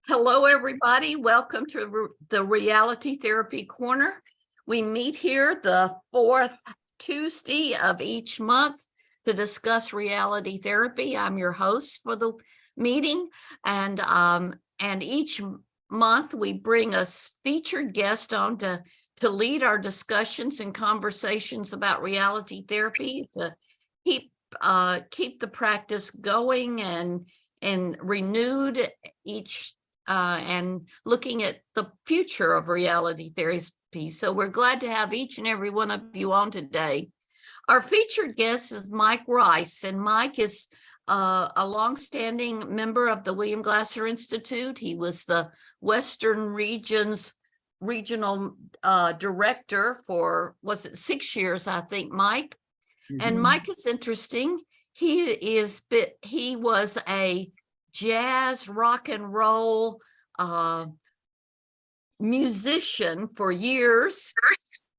Hello, everybody. Welcome to the Reality Therapy Corner. We meet here the fourth Tuesday of each month to discuss reality therapy. I'm your host for the meeting, and each month we bring a featured guest on to lead our discussions and conversations about reality therapy, to keep the practice going and renewed each and looking at the future of reality therapy. So we're glad to have each and every one of you on today. Our featured guest is Mike Rice, and Mike is a longstanding member of the William Glasser Institute. He was the Western Region's regional director for, was it 6 years, I think, Mike? And Mike is interesting. He was a jazz, rock and roll musician for years.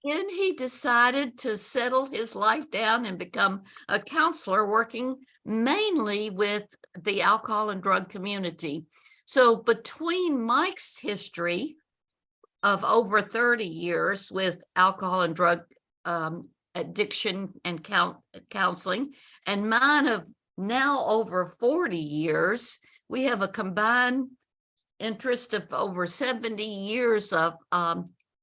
Then he decided to settle his life down and become a counselor, working mainly with the alcohol and drug community. So between Mike's history of over 30 years with alcohol and drug addiction and counseling, and mine of now over 40 years, we have a combined interest of over 70 years of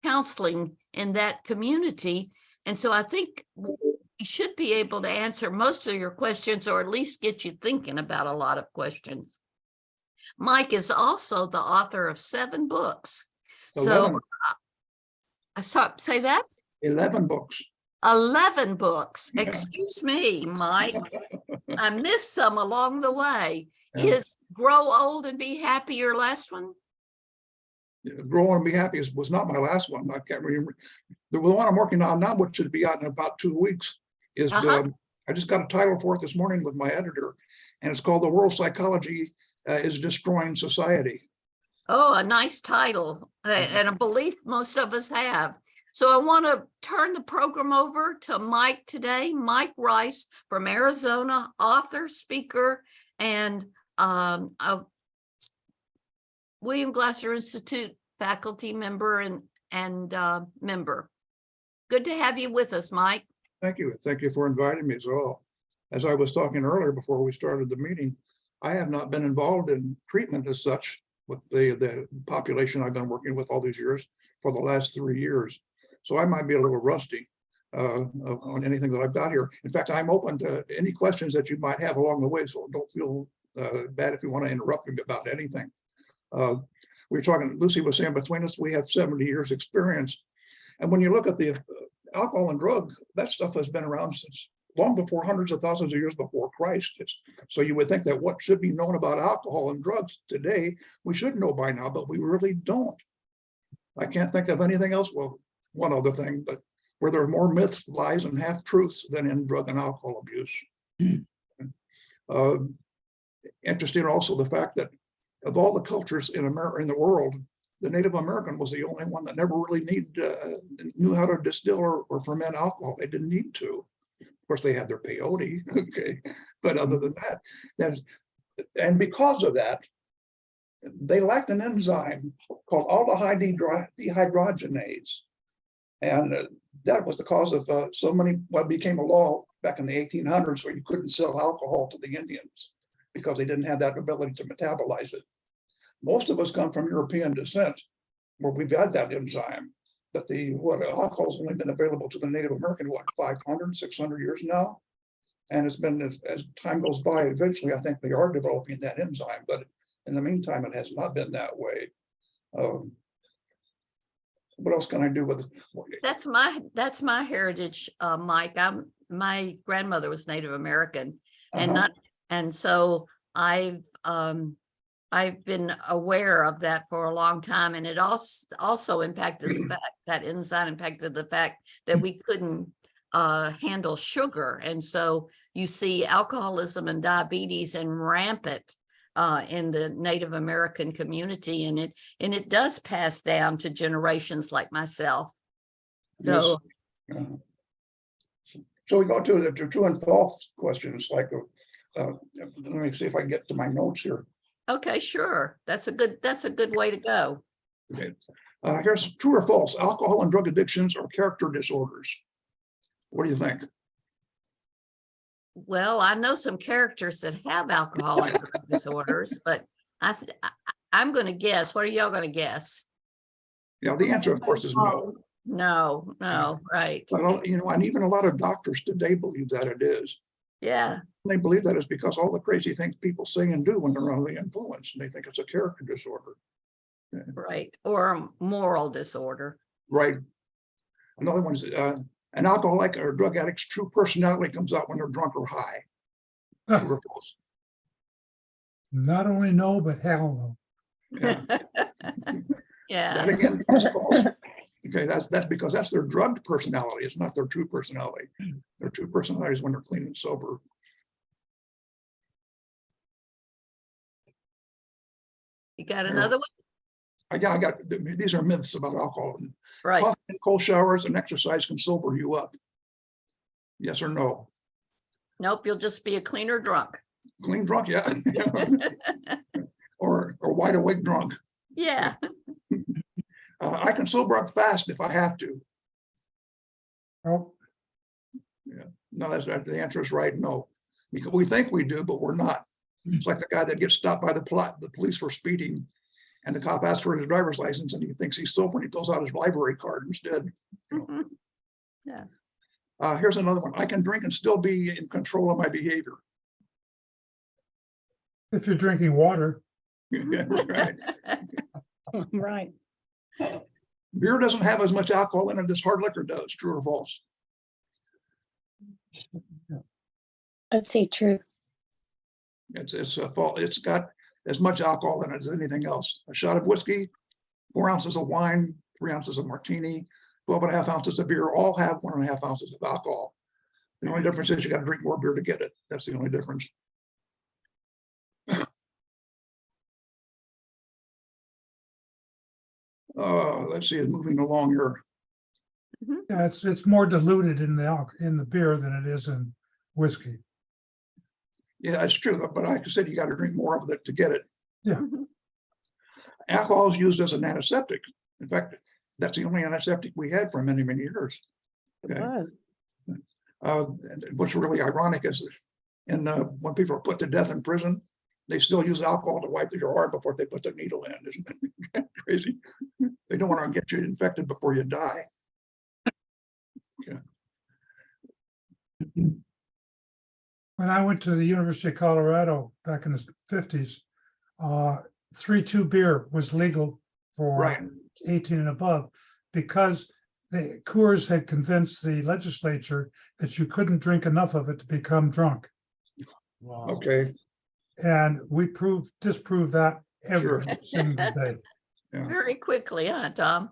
counseling in that community. And so I think we should be able to answer most of your questions, or at least get you thinking about a lot of questions. Mike is also the author of 7 books. 11. So say that? 11 books. 11 books. Yeah. Excuse me, Mike. I missed some along the way. Yeah. Is Grow Old and Be Happy your last one? Grow Old and Be Happy was not my last one. I can't remember. The one I'm working on now, which should be out in about 2 weeks, is I just got a title for it this morning with my editor, and it's called The World Psychology is Destroying Society. Oh, a nice title, and a belief most of us have. So I want to turn the program over to Mike today. Mike Rice from Arizona, author, speaker, and a William Glasser Institute faculty member and member. Good to have you with us, Mike. Thank you. Thank you for inviting me as well. As I was talking earlier before we started the meeting, I have not been involved in treatment as such with the population I've been working with all these years for the last 3 years. So I might be a little rusty on anything that I've got here. In fact, I'm open to any questions that you might have along the way, so don't feel bad if you want to interrupt me about anything. We were talking, Lucy was saying, between us, we have 70 years experience. And when you look at the alcohol and drug, that stuff has been around since long before, hundreds of thousands of years before Christ. So you would think that what should be known about alcohol and drugs today, we should know by now, but we really don't. I can't think of anything else. Well, one other thing, but where there are more myths, lies, and half-truths than in drug and alcohol abuse. Interesting also the fact that of all the cultures in America, in the world, the Native American was the only one that never really knew how to distill or ferment alcohol. They didn't need to. Of course, they had their peyote, okay, but other than that, and because of that, they lacked an enzyme called aldehyde dehydrogenase. And that was the cause of so many, what became a law back in the 1800s, where you couldn't sell alcohol to the Indians because they didn't have that ability to metabolize it. Most of us come from European descent, where we've had that enzyme, but alcohol's only been available to the Native American, 500, 600 years now. And it's been, as time goes by, eventually I think they are developing that enzyme, but in the meantime, it has not been that way. What else can I do with it? That's my heritage, Mike. My grandmother was Native American, and so I've been aware of that for a long time, and it also impacted the fact that enzyme impacted the fact that we couldn't handle sugar, and so you see alcoholism and diabetes and rampant in the Native American community, and it does pass down to generations like myself. So, so we go to the true and false questions, like Let me see if I can get to my notes here. Okay, sure. That's a good way to go. Okay. Here's true or false. Alcohol and drug addictions are character disorders. What do you think? Well, I know some characters that have alcohol and drug disorders, but I'm going to guess. What are y'all going to guess? Yeah, the answer, of course, is no. No, right. But, and even a lot of doctors today believe that it is. Yeah, They believe that is because all the crazy things people say and do when they're under the influence, and they think it's a character disorder. right. Or a moral disorder. Right. Another one's an alcoholic or drug addict's true personality comes out when they're drunk or high. True or false? Not only no, but hell Yeah. Yeah. That again is false. Okay, that's because that's their drugged personality. It's not their true personality. Their true personality is when they're clean and sober. You got another one? I got these are myths about alcohol. Right. Coffee and cold showers and exercise can sober you up. Yes or no? Nope, you'll just be a cleaner drunk. Clean drunk, yeah. or wide awake drunk. Yeah. I can sober up fast if I have to. no. No, the answer is right. No, because we think we do, but we're not. It's like the guy that gets stopped by the police for speeding, and the cop asks for his driver's license, and he thinks he's sober, and he pulls out his library card instead. Mhm. Yeah. Here's another one. I can drink and still be in control of my behavior. If you're drinking water, Right. Right. Beer doesn't have as much alcohol in it as hard liquor does. True or false? Let's say true. It's a fault. It's got as much alcohol in it as anything else. A shot of whiskey, 4 ounces of wine, 3 ounces of martini, 12.5 ounces of beer, all have 1.5 ounces of alcohol. The only difference is you got to drink more beer to get it. That's the only difference. Let's see, moving along here. yeah, it's more diluted in the beer than it is in whiskey. Yeah, it's true, but like I said, you got to drink more of it to get it. Yeah. Mhm. Alcohol is used as an antiseptic. In fact, that's the only antiseptic we had for many, many years. It Okay. was. And what's really ironic is that when people are put to death in prison, they still use alcohol to wipe your arm before they put the needle in. Isn't that crazy? They don't want to get you infected before you die. Yeah. When I went to the University of Colorado back in the 50s, 3-2 beer was legal for Right. 18 and above because the Coors had convinced the legislature that you couldn't drink enough of it to become drunk. Okay. And we disproved that every Sure. single day. Yeah. Very quickly, huh, Tom?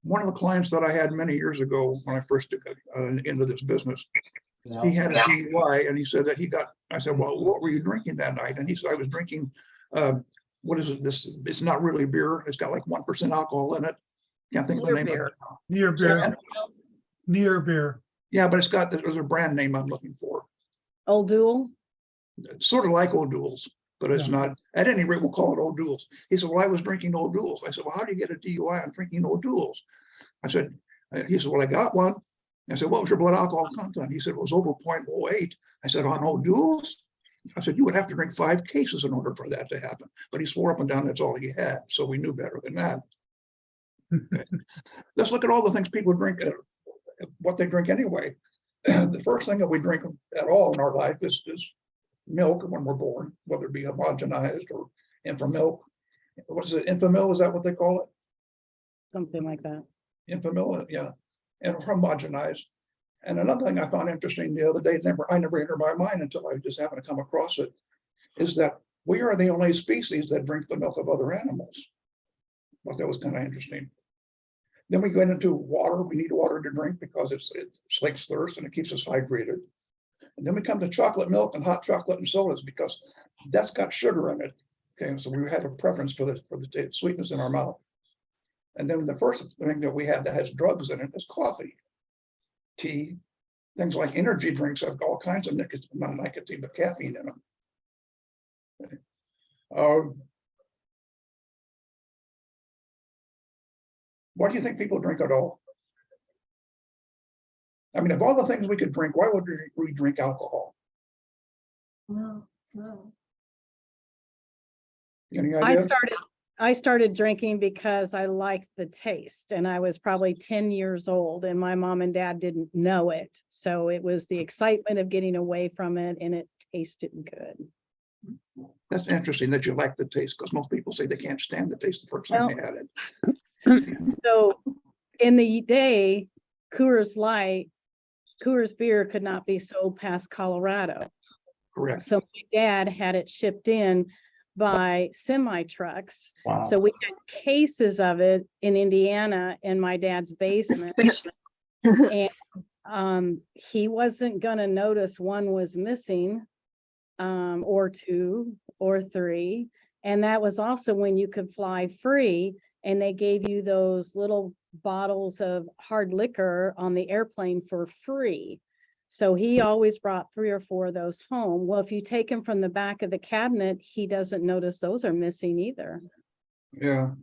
One of the clients that I had many years ago when I first got into this business, he had a DUI, and he said that I said, well, what were you drinking that night? And he said, I was drinking, what is it? It's not really beer. It's got like 1% alcohol in it. Can't think of the Near name beer. of it. Near beer, near beer. Yeah, but there's a brand name I'm looking for. Old Duel. It's sort of like O'Doul's, but it's Yeah. not. At any rate, we'll call it O'Doul's. He said, well, I was drinking O'Doul's. I said, well, how do you get a DUI on drinking O'Doul's? I said, he said, well, I got one. I said, what was your blood alcohol content? He said, it was over 0.08. I said, on O'Doul's? I said, you would have to drink 5 cases in order for that to happen. But he swore up and down that's all he had. So we knew better than that. Okay. Let's look at all the things people drink, what they drink anyway. The first thing that we drink at all in our life is milk when we're born, whether it be homogenized or infamilk. What is it? Infamil, is that what they call it? Something like that. Infamil, yeah, and homogenized. And another thing I found interesting the other day, I never entered my mind until I just happened to come across it, is that we are the only species that drink the milk of other animals. But that was kind of interesting. Then we go into water. We need water to drink because it slakes thirst and it keeps us hydrated. And then we come to chocolate milk and hot chocolate and sodas because that's got sugar in it. Okay, so we have a preference for the sweetness in our mouth. And then the first thing that we have that has drugs in it is coffee, tea, things like energy drinks have all kinds of nicotine, not nicotine, but caffeine in them. Okay. Why do you think people drink at all? I mean, of all the things we could drink, why would we drink alcohol? No, no. Any I idea? started drinking because I liked the taste, and I was probably 10 years old, and my mom and dad didn't know it. So it was the excitement of getting away from it, and it tasted good. That's interesting that you like the taste, because most people say they can't stand the taste the first time Well- they had it. So in the day, Coors beer could not be sold past Colorado. Correct. So my dad had it shipped in by semi trucks. Wow. So we had cases of it in Indiana in my dad's basement. And he wasn't gonna notice one was missing, or two or three. And that was also when you could fly free, and they gave you those little bottles of hard liquor on the airplane for free. So he always brought 3 or 4 of those home. Well, if you take them from the back of the cabinet, he doesn't notice those are missing either. Yeah.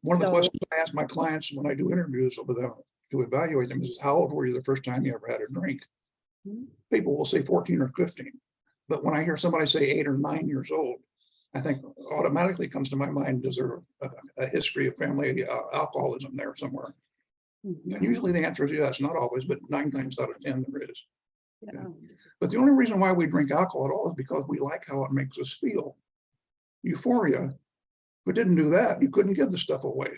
One of the So- questions I ask my clients when I do interviews with them to evaluate them is, how old were you the first time you ever had a drink? Mhm. People will say 14 or 15. But when I hear somebody say 8 or 9 years old, I think automatically comes to my mind, is there a history of family alcoholism there somewhere? Mhm. And usually the answer is yes, not always, but 9 times out of 10 there is. Yeah. But the only reason why we drink alcohol at all is because we like how it makes us feel. Euphoria. If we didn't do that, you couldn't give the stuff away.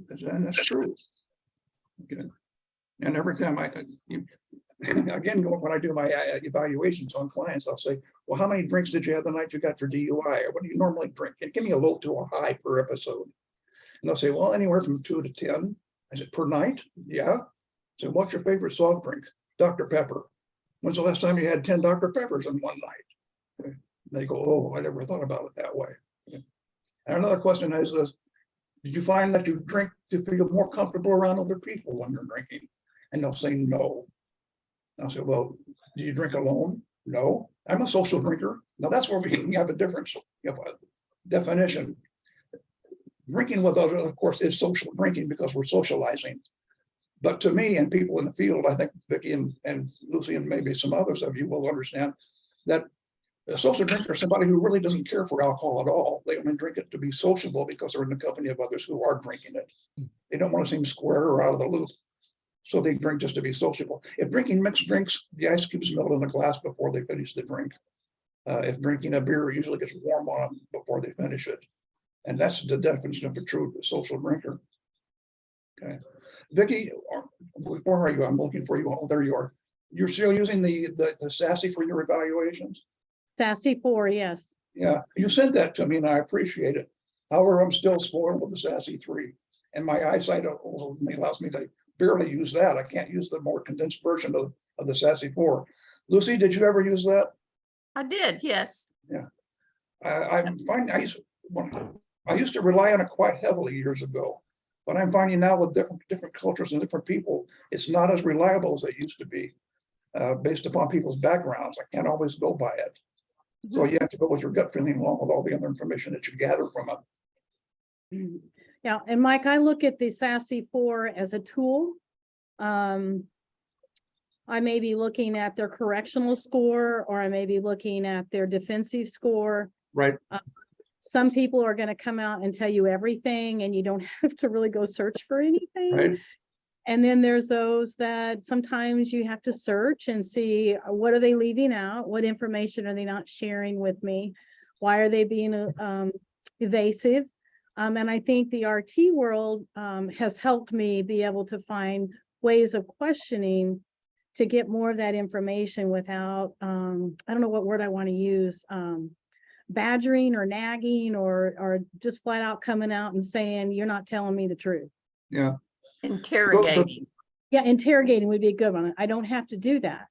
And that's true. Okay. And every time again, when I do my evaluations on clients, I'll say, well, how many drinks did you have the night you got your DUI? Or what do you normally drink? And give me a low to a high per episode. And they'll say, well, anywhere from 2 to 10. I said, per night? Yeah. So what's your favorite soft drink? Dr. Pepper. When's the last time you had 10 Dr. Peppers in one night? Okay. They go, oh, I never thought about it that way. Okay. And another question is this: did you find that you drink to feel more comfortable around other people when you're drinking? And they'll say no. I'll say, well, do you drink alone? No, I'm a social drinker. Now that's where we have a difference of a definition. Drinking with others, of course, is social drinking because we're socializing. But to me and people in the field, I think Vicki and Lucy and maybe some others of you will understand that a social drinker is somebody who really doesn't care for alcohol at all. They only drink it to be sociable because they're in the company of others who are drinking it. They don't want to seem square or out of the loop. So they drink just to be sociable. If drinking mixed drinks, the ice cubes melt in the glass before they finish the drink. If drinking a beer, it usually gets warm on them before they finish it. And that's the definition of a true social drinker. Okay. Vicki, where are you? I'm looking for you. Oh, there you are. You're still using the SASE for your evaluations? Sassy 4, yes. Yeah, you sent that to me and I appreciate it. However, I'm still spoiled with the SASE 3. And my eyesight only allows me to barely use that. I can't use the more condensed version of the SASE 4. Lucy, did you ever use that? I did, yes. I'm finding I used to rely on it quite heavily years ago, but I'm finding now with different cultures and different people, it's not as reliable as it used to be, based upon people's backgrounds. I can't always go by it. So you have to go with your gut feeling along with all the other information that you gather from it. Yeah, and Mike, I look at the Sassy 4 as a tool. I may be looking at their correctional score, or I may be looking at their defensive score. Right. Some people are going to come out and tell you everything, and you don't have to really go search for anything. Right. And then there's those that sometimes you have to search and see, what are they leaving out? What information are they not sharing with me? Why are they being evasive? And I think the RT world has helped me be able to find ways of questioning to get more of that information without, I don't know what word I want to use, badgering or nagging or just flat out coming out and saying, you're not telling me the truth. Yeah. Interrogating. Yeah, interrogating would be a good one. I don't have to do that.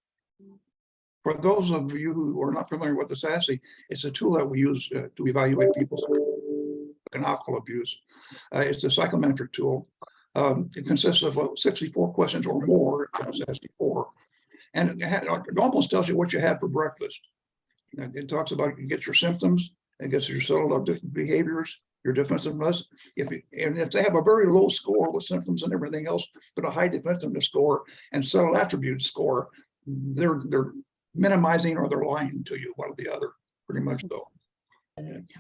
For those of you who are not familiar with the SASE, it's a tool that we use to evaluate people's alcohol abuse. It's a psychometric tool. It consists of 64 questions or more, SASE 4. And it almost tells you what you had for breakfast. And it talks about you get your symptoms, it gets your subtle addictive behaviors, your defensiveness. If they have a very low score with symptoms and everything else, but a high defensiveness score and subtle attributes score, they're minimizing or they're lying to you, one or the other, pretty much so.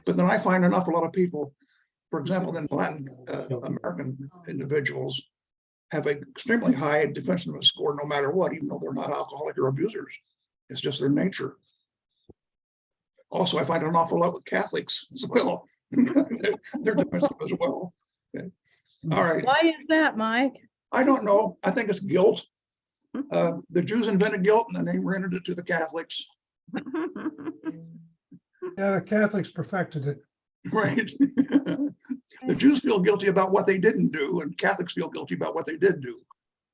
But then I find an awful lot of people, for example, in Latin American individuals, have an extremely high defensiveness score no matter what, even though they're not alcoholic or abusers. It's just their nature. Also, I find an awful lot with Catholics as well. They're defensive as well. Okay. All right. Why is that, Mike? I don't know. I think it's guilt. The Jews invented guilt and then they rendered it to the Catholics. Yeah, the Catholics perfected it. Right. The Jews feel guilty about what they didn't do, and Catholics feel guilty about what they did do.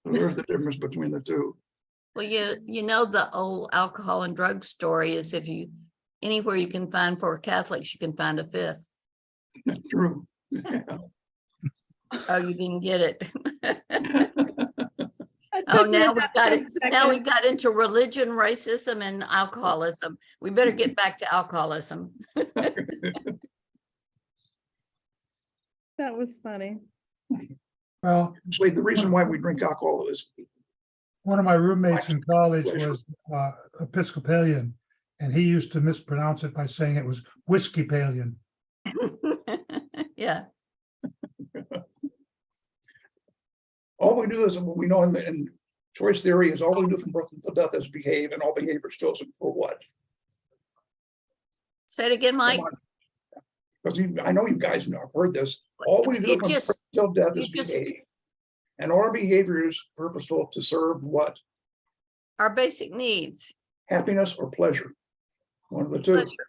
So there's the difference between the two. Well, you know, the old alcohol and drug story is if you, anywhere you can find 4 Catholics, you can find a 5th. That's true. Oh, you didn't get it. It Oh, took me now we about got 10 it. Now we seconds. got into religion, racism, and alcoholism. We better get back to alcoholism. That was funny. Well, Actually, the reason why we drink alcohol is one of my roommates in college was Episcopalian, and he used to mispronounce it by saying it was Whiskey-palian. Yeah. all we do is what we know in choice theory is all we do from birth until death is behave, and all behavior is chosen for what? Say it again, Mike. Because I know you guys know, I've heard this. All we do It from just- birth until death is you just- behave. And all our behavior is purposeful to serve what? Our basic needs. Happiness or pleasure? One of the two. Pleasure.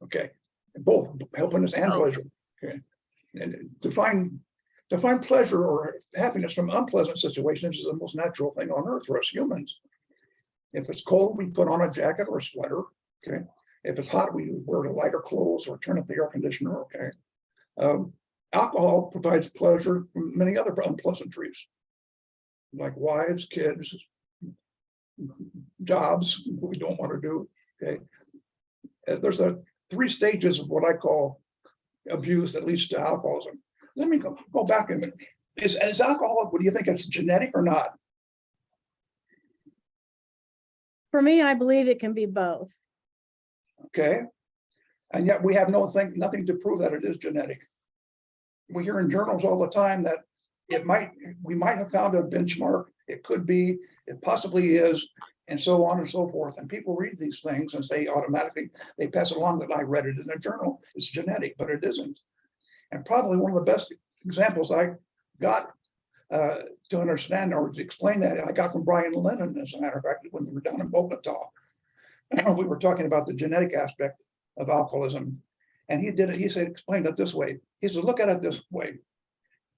Okay, both happiness and Oh. pleasure. Okay, and to find pleasure or happiness from unpleasant situations is the most natural thing on earth for us humans. If it's cold, we put on a jacket or a sweater. Okay, if it's hot, we wear lighter clothes or turn up the air conditioner. Okay, alcohol provides pleasure from many other unpleasantries, like wives, kids, jobs we don't want to do. Okay, there's 3 stages of what I call abuse that leads to alcoholism. Let me go back a minute. Is alcohol, what do you think, it's genetic or not? For me, I believe it can be both. Okay, and yet we have nothing to prove that it is genetic. We hear in journals all the time that we might have found a benchmark, it could be, it possibly is, and so on and so forth. And people read these things and say automatically, they pass along that I read it in a journal, it's genetic, but it isn't. And probably one of the best examples I got to understand or to explain that, I got from Brian Lennon, as a matter of fact, when we were down in Bogota. We were talking about the genetic aspect of alcoholism. And he said, explained it this way. He said, look at it this way.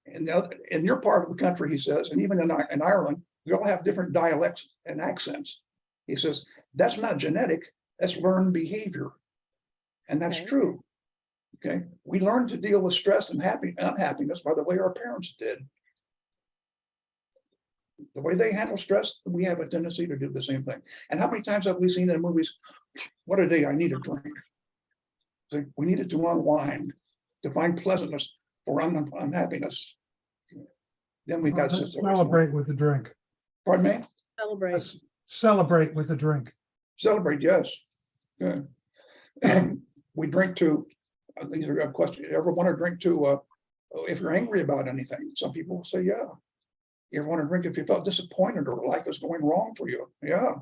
In your part of the country, he says, and even in Ireland, we all have different dialects and accents. He says, that's not genetic, that's learned behavior. And that's Okay. true. Okay, we learn to deal with stress and unhappiness by the way our parents did. The way they handle stress, we have a tendency to do the same thing. And how many times have we seen in movies, what a day, I need a drink. So we needed to unwind, to find pleasantness for unhappiness. Then we got Let's celebrate with a drink. Pardon me? Celebrate. Let's celebrate with a drink. Celebrate, yes. Yeah. We drink to, these are a question, you ever want to drink to, if you're angry about anything? Some people say, yeah. You ever want to drink if you felt disappointed or life is going wrong for you? Yeah.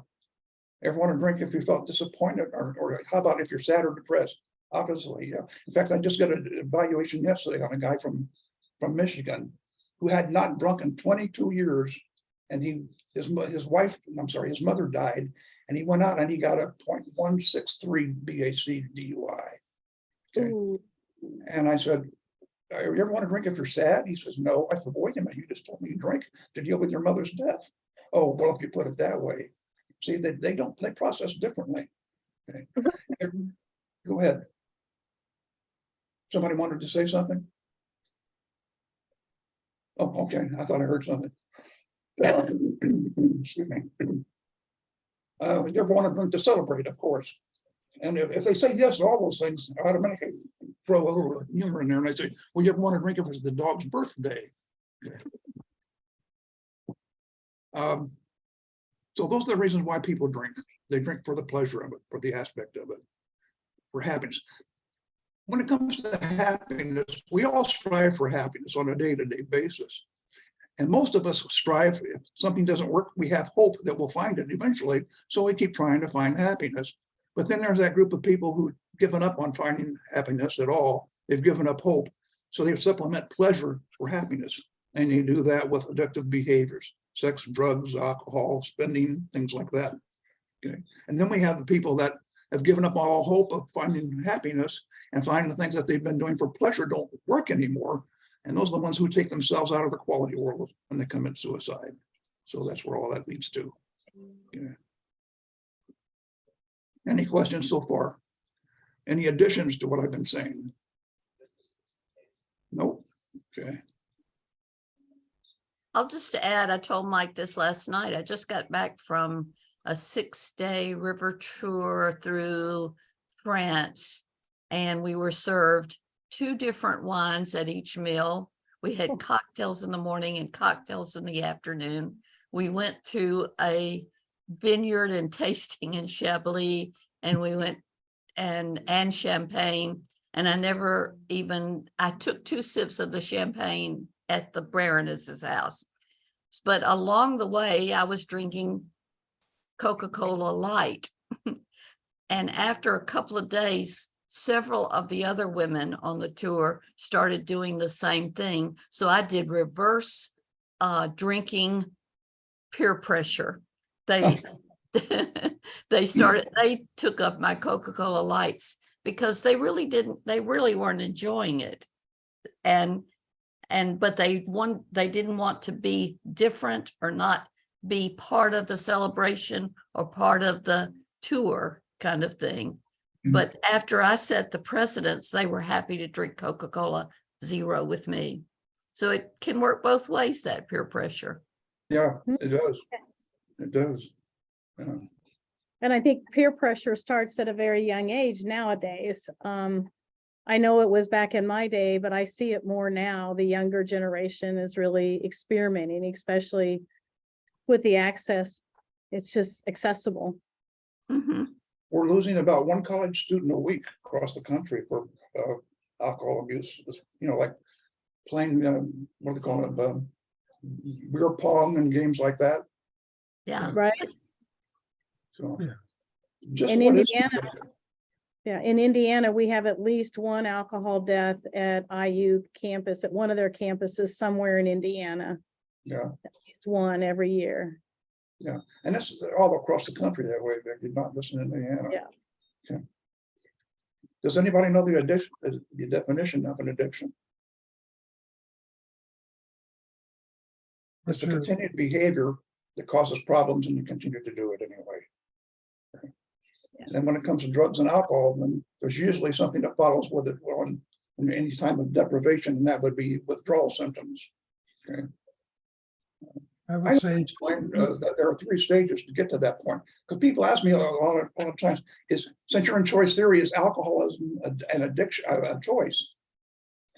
Ever want to drink if you felt disappointed or how about if you're sad or depressed? Obviously, yeah. In fact, I just got an evaluation yesterday on a guy from Michigan who had not drunk in 22 years. And his mother died, and he went out and he got a 0.163 BAC DUI. Okay. Ooh, And I said, you ever want to drink if you're sad? He says, no. I said, wait a minute, you just told me you drink to deal with your mother's death. Oh, well, if you put it that way. See, they process differently. Okay. Go ahead. Somebody wanted to say something? Oh, okay. I thought I heard something. Excuse me. You ever want to drink to celebrate, of course. And if they say yes to all those things, I automatically throw a little humor in there and I say, well, you ever want to drink if it's the dog's birthday? So those are the reasons why people drink. They drink for the pleasure of it, for the aspect of it, for happiness. When it comes to happiness, we all strive for happiness on a day-to-day basis. And most of us strive, if something doesn't work, we have hope that we'll find it eventually. So we keep trying to find happiness. But then there's that group of people who've given up on finding happiness at all. They've given up hope. So they supplement pleasure for happiness. And they do that with addictive behaviors, sex, drugs, alcohol, spending, things like that. Okay. And then we have the people that have given up all hope of finding happiness and finding the things that they've been doing for pleasure don't work anymore. And those are the ones who take themselves out of the quality world when they commit suicide. So that's where all that leads to. Yeah. Any questions so far? Any additions to what I've been saying? Nope. Okay. I'll just add, I told Mike this last night. I just got back from a 6-day river tour through France, and we were served 2 different wines at each meal. We had cocktails in the morning and cocktails in the afternoon. We went to a vineyard and tasting in Chablis, and we went and champagne. And I took 2 sips of the champagne at the Baroness's house. But along the way, I was drinking Coca-Cola Light. And after a couple of days, several of the other women on the tour started doing the same thing. So I did reverse drinking peer pressure. They they took up my Coca-Cola Lights because they really weren't enjoying it. But they didn't want to be different or not be part of the celebration or part of the tour kind of thing. But after I set the precedents, they were happy to drink Coca-Cola Zero with me. So it can work both ways, that peer pressure. Yeah, it does. It does. Yeah. And I think peer pressure starts at a very young age nowadays. I know it was back in my day, but I see it more now. The younger generation is really experimenting, especially with the access. It's just accessible. Mhm. We're losing about 1 college student a week across the country for alcohol abuse. Like playing, what do they call it? Beer pong and games like that. Yeah. Right. So, Yeah. just In what is- Indiana. Yeah, in Indiana, we have at least 1 alcohol death at IU campus, at one of their campuses somewhere in Indiana. Yeah, At least 1 every year. and that's all across the country that way. They're not just in Indiana. Yeah. Okay. Does anybody know the definition of an addiction? It's a continued behavior that causes problems and you continue to do it anyway. Okay. Yeah. And when it comes to drugs and alcohol, then there's usually something that follows with it in any time of deprivation, and that would be withdrawal symptoms. Okay. I I would say, explain that there are 3 stages to get to that point. Because people ask me a lot of times, since you're in choice theory, is alcoholism an addiction, a choice?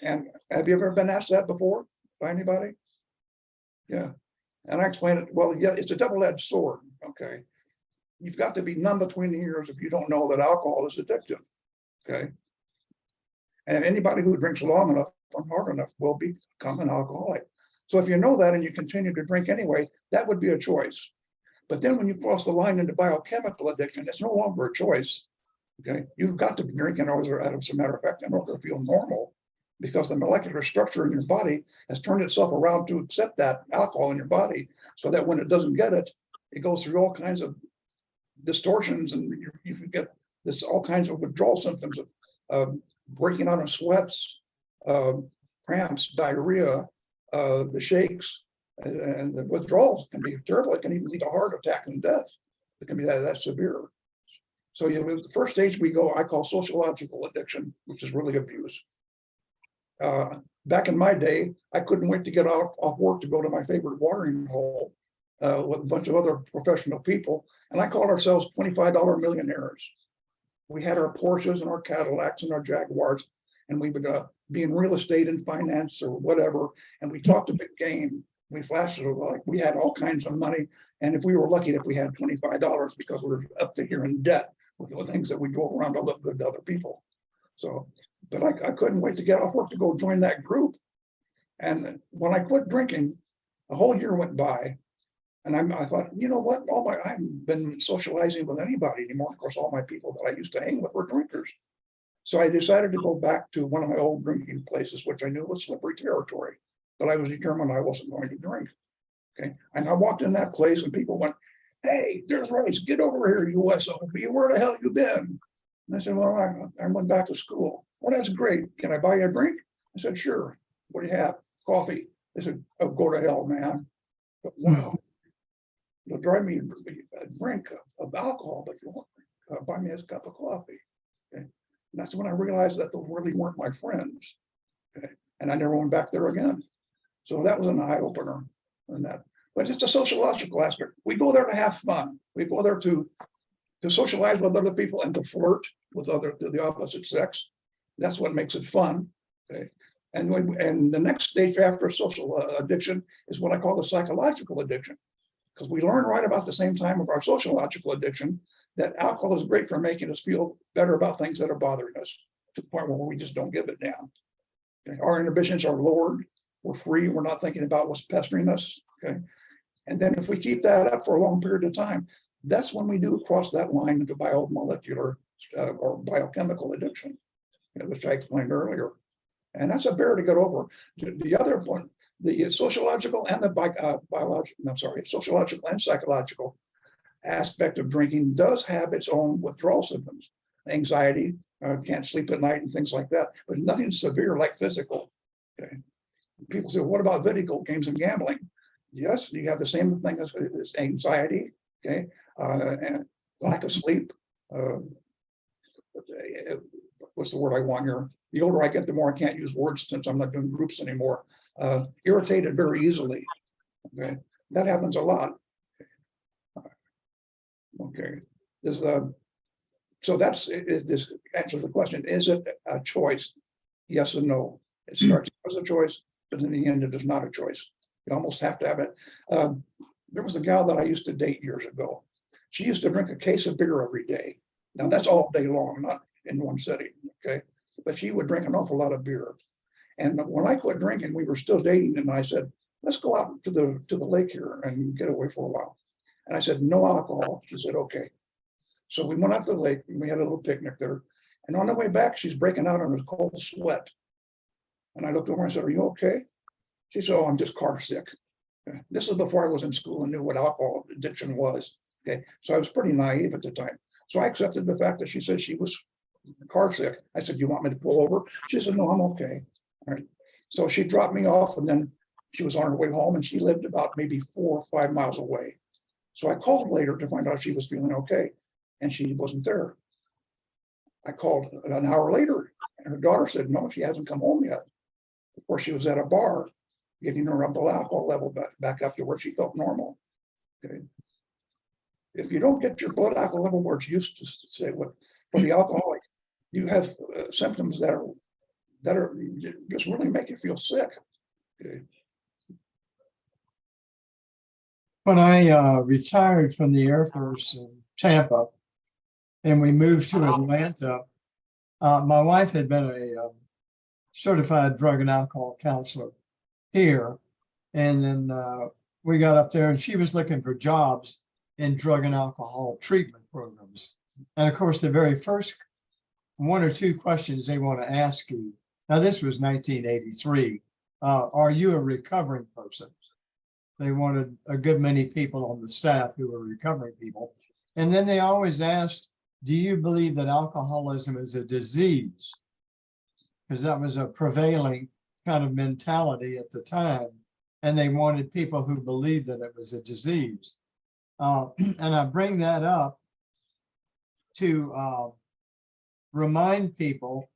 And have you ever been asked that before by anybody? Yeah. And I explain it, well, yeah, it's a double-edged sword, okay? You've got to be numb between the ears if you don't know that alcohol is addictive, okay? And anybody who drinks long enough and hard enough will become an alcoholic. So if you know that and you continue to drink anyway, that would be a choice. But then when you cross the line into biochemical addiction, it's no longer a choice, okay? You've got to be drinking, or as a matter of fact, in order to feel normal, because the molecular structure in your body has turned itself around to accept that alcohol in your body, so that when it doesn't get it, it goes through all kinds of distortions, and you get all kinds of withdrawal symptoms of breaking out in sweats, cramps, diarrhea, the shakes, and the withdrawals can be terrible. It can even lead to heart attack and death. It can be that severe. So the first stage I call sociological addiction, which is really abuse. Back in my day, I couldn't wait to get off work to go to my favorite watering hole with a bunch of other professional people, and I called ourselves $25 millionaires. We had our Porsches and our Cadillacs and our Jaguars, and we would be in real estate and finance or whatever, and we talked a big game. We flashed it like we had all kinds of money, and if we were lucky, if we had $25 because we were up to here in debt with the things that we drove around to look good to other people. So, but I couldn't wait to get off work to go join that group. And when I quit drinking, a whole year went by, and I thought, you know what? I haven't been socializing with anybody anymore. Of course, all my people that I used to hang with were drinkers. So I decided to go back to one of my old drinking places, which I knew was slippery territory, but I was determined I wasn't going to drink. Okay, and I walked in that place, and people went, "Hey, there's Rice. Get over here, you SOB. Where the hell you been?" And I said, "Well, I went back to school." "Well, that's great. Can I buy you a drink?" I said, "Sure. What do you have?" "Coffee." They said, "Oh, go to hell, man." But wow, you'll drive me a drink of alcohol, but you won't buy me a cup of coffee. Okay. And that's when I realized that those really weren't my friends. Okay. And I never went back there again. So that was an eye opener on that. But it's a sociological aspect. We go there to have fun. We go there to socialize with other people and to flirt with the opposite sex. That's what makes it fun. Okay. And the next stage after social addiction is what I call the psychological addiction, because we learn right about the same time of our sociological addiction that alcohol is great for making us feel better about things that are bothering us to the point where we just don't give it down. Okay. Our inhibitions are lowered. We're free. We're not thinking about what's pestering us. Okay. And then if we keep that up for a long period of time, that's when we do cross that line into biomolecular or biochemical addiction, which I explained earlier. And that's a barrier to get over. The other one, the sociological and the sociological and psychological aspect of drinking does have its own withdrawal symptoms, anxiety, can't sleep at night and things like that, but nothing severe like physical. Okay. People say, what about video games and gambling? Yes, you have the same thing as anxiety, okay, and lack of sleep. What's the word I want here? The older I get, the more I can't use words since I'm not doing groups anymore. Irritated very easily. Okay, that happens a lot. Okay, so this answers the question: is it a choice? Yes and no. It starts as a choice, but in the end, it is not a choice. You almost have to have it. There was a gal that I used to date years ago. She used to drink a case of beer every day. Now that's all day long, not in one setting. Okay, but she would drink an awful lot of beer. And when I quit drinking, we were still dating, and I said, "Let's go out to the lake here and get away for a while." And I said, "No alcohol." She said, "Okay." So we went out to the lake and we had a little picnic there. And on the way back, she's breaking out in a cold sweat. And I looked over and I said, "Are you okay?" She said, "Oh, I'm just car sick." Okay. This is before I was in school and knew what alcohol addiction was. Okay, so I was pretty naive at the time. So I accepted the fact that she said she was car sick. I said, "You want me to pull over?" She said, "No, I'm okay." All right. So she dropped me off, and then she was on her way home, and she lived about maybe 4 or 5 miles away. So I called later to find out if she was feeling okay, and she wasn't there. I called an hour later, and her daughter said, "No, she hasn't come home yet." Of course, she was at a bar, getting her alcohol level back up to where she felt normal. Okay. If you don't get your blood alcohol level where it's used to say, what for the alcoholic, you have symptoms that are just really make you feel sick. Okay. When I retired from the Air Force in Tampa and we moved to Atlanta, my wife had been a certified drug and alcohol counselor here. And then we got up there and she was looking for jobs in drug and alcohol treatment programs. And of course, the very first 1 or 2 questions they want to ask you, now this was 1983, are you a recovering person? They wanted a good many people on the staff who were recovering people. And then they always asked, do you believe that alcoholism is a disease? Because that was a prevailing kind of mentality at the time. And they wanted people who believed that it was a disease. And I bring that up to remind people,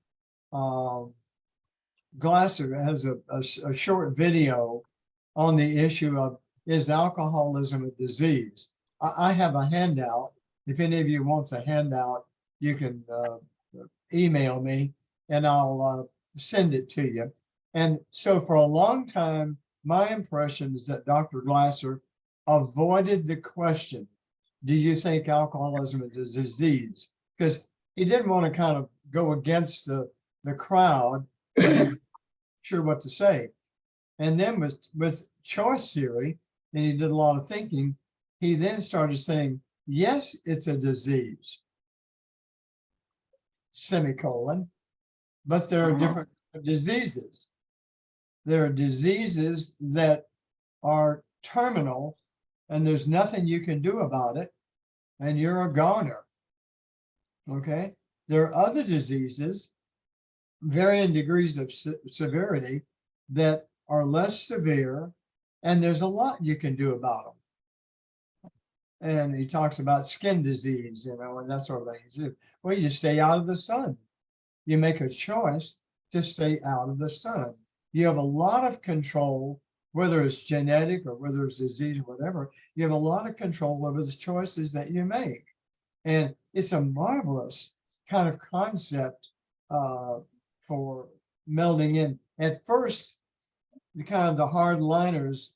Glasser has a short video on the issue of is alcoholism a disease? I have a handout. If any of you want the handout, you can email me and I'll send it to you. And so for a long time, my impression is that Dr. Glasser avoided the question, do you think alcoholism is a disease? Because he didn't want to kind of go against the crowd, sure what to say. And then with choice theory, and he did a lot of thinking, he then started saying, yes, it's a disease, semicolon, but there are different diseases. There are diseases that are terminal and there's nothing you can do about it, and you're a goner. Okay. There are other diseases, varying degrees of severity, that are less severe, and there's a lot you can do about them. And he talks about skin disease, you know, and that sort of thing. Well, you stay out of the sun. You make a choice to stay out of the sun. You have a lot of control, whether it's genetic or whether it's disease or whatever. You have a lot of control over the choices that you make. And it's a marvelous kind of concept for melding in. At first, the kind of the hardliners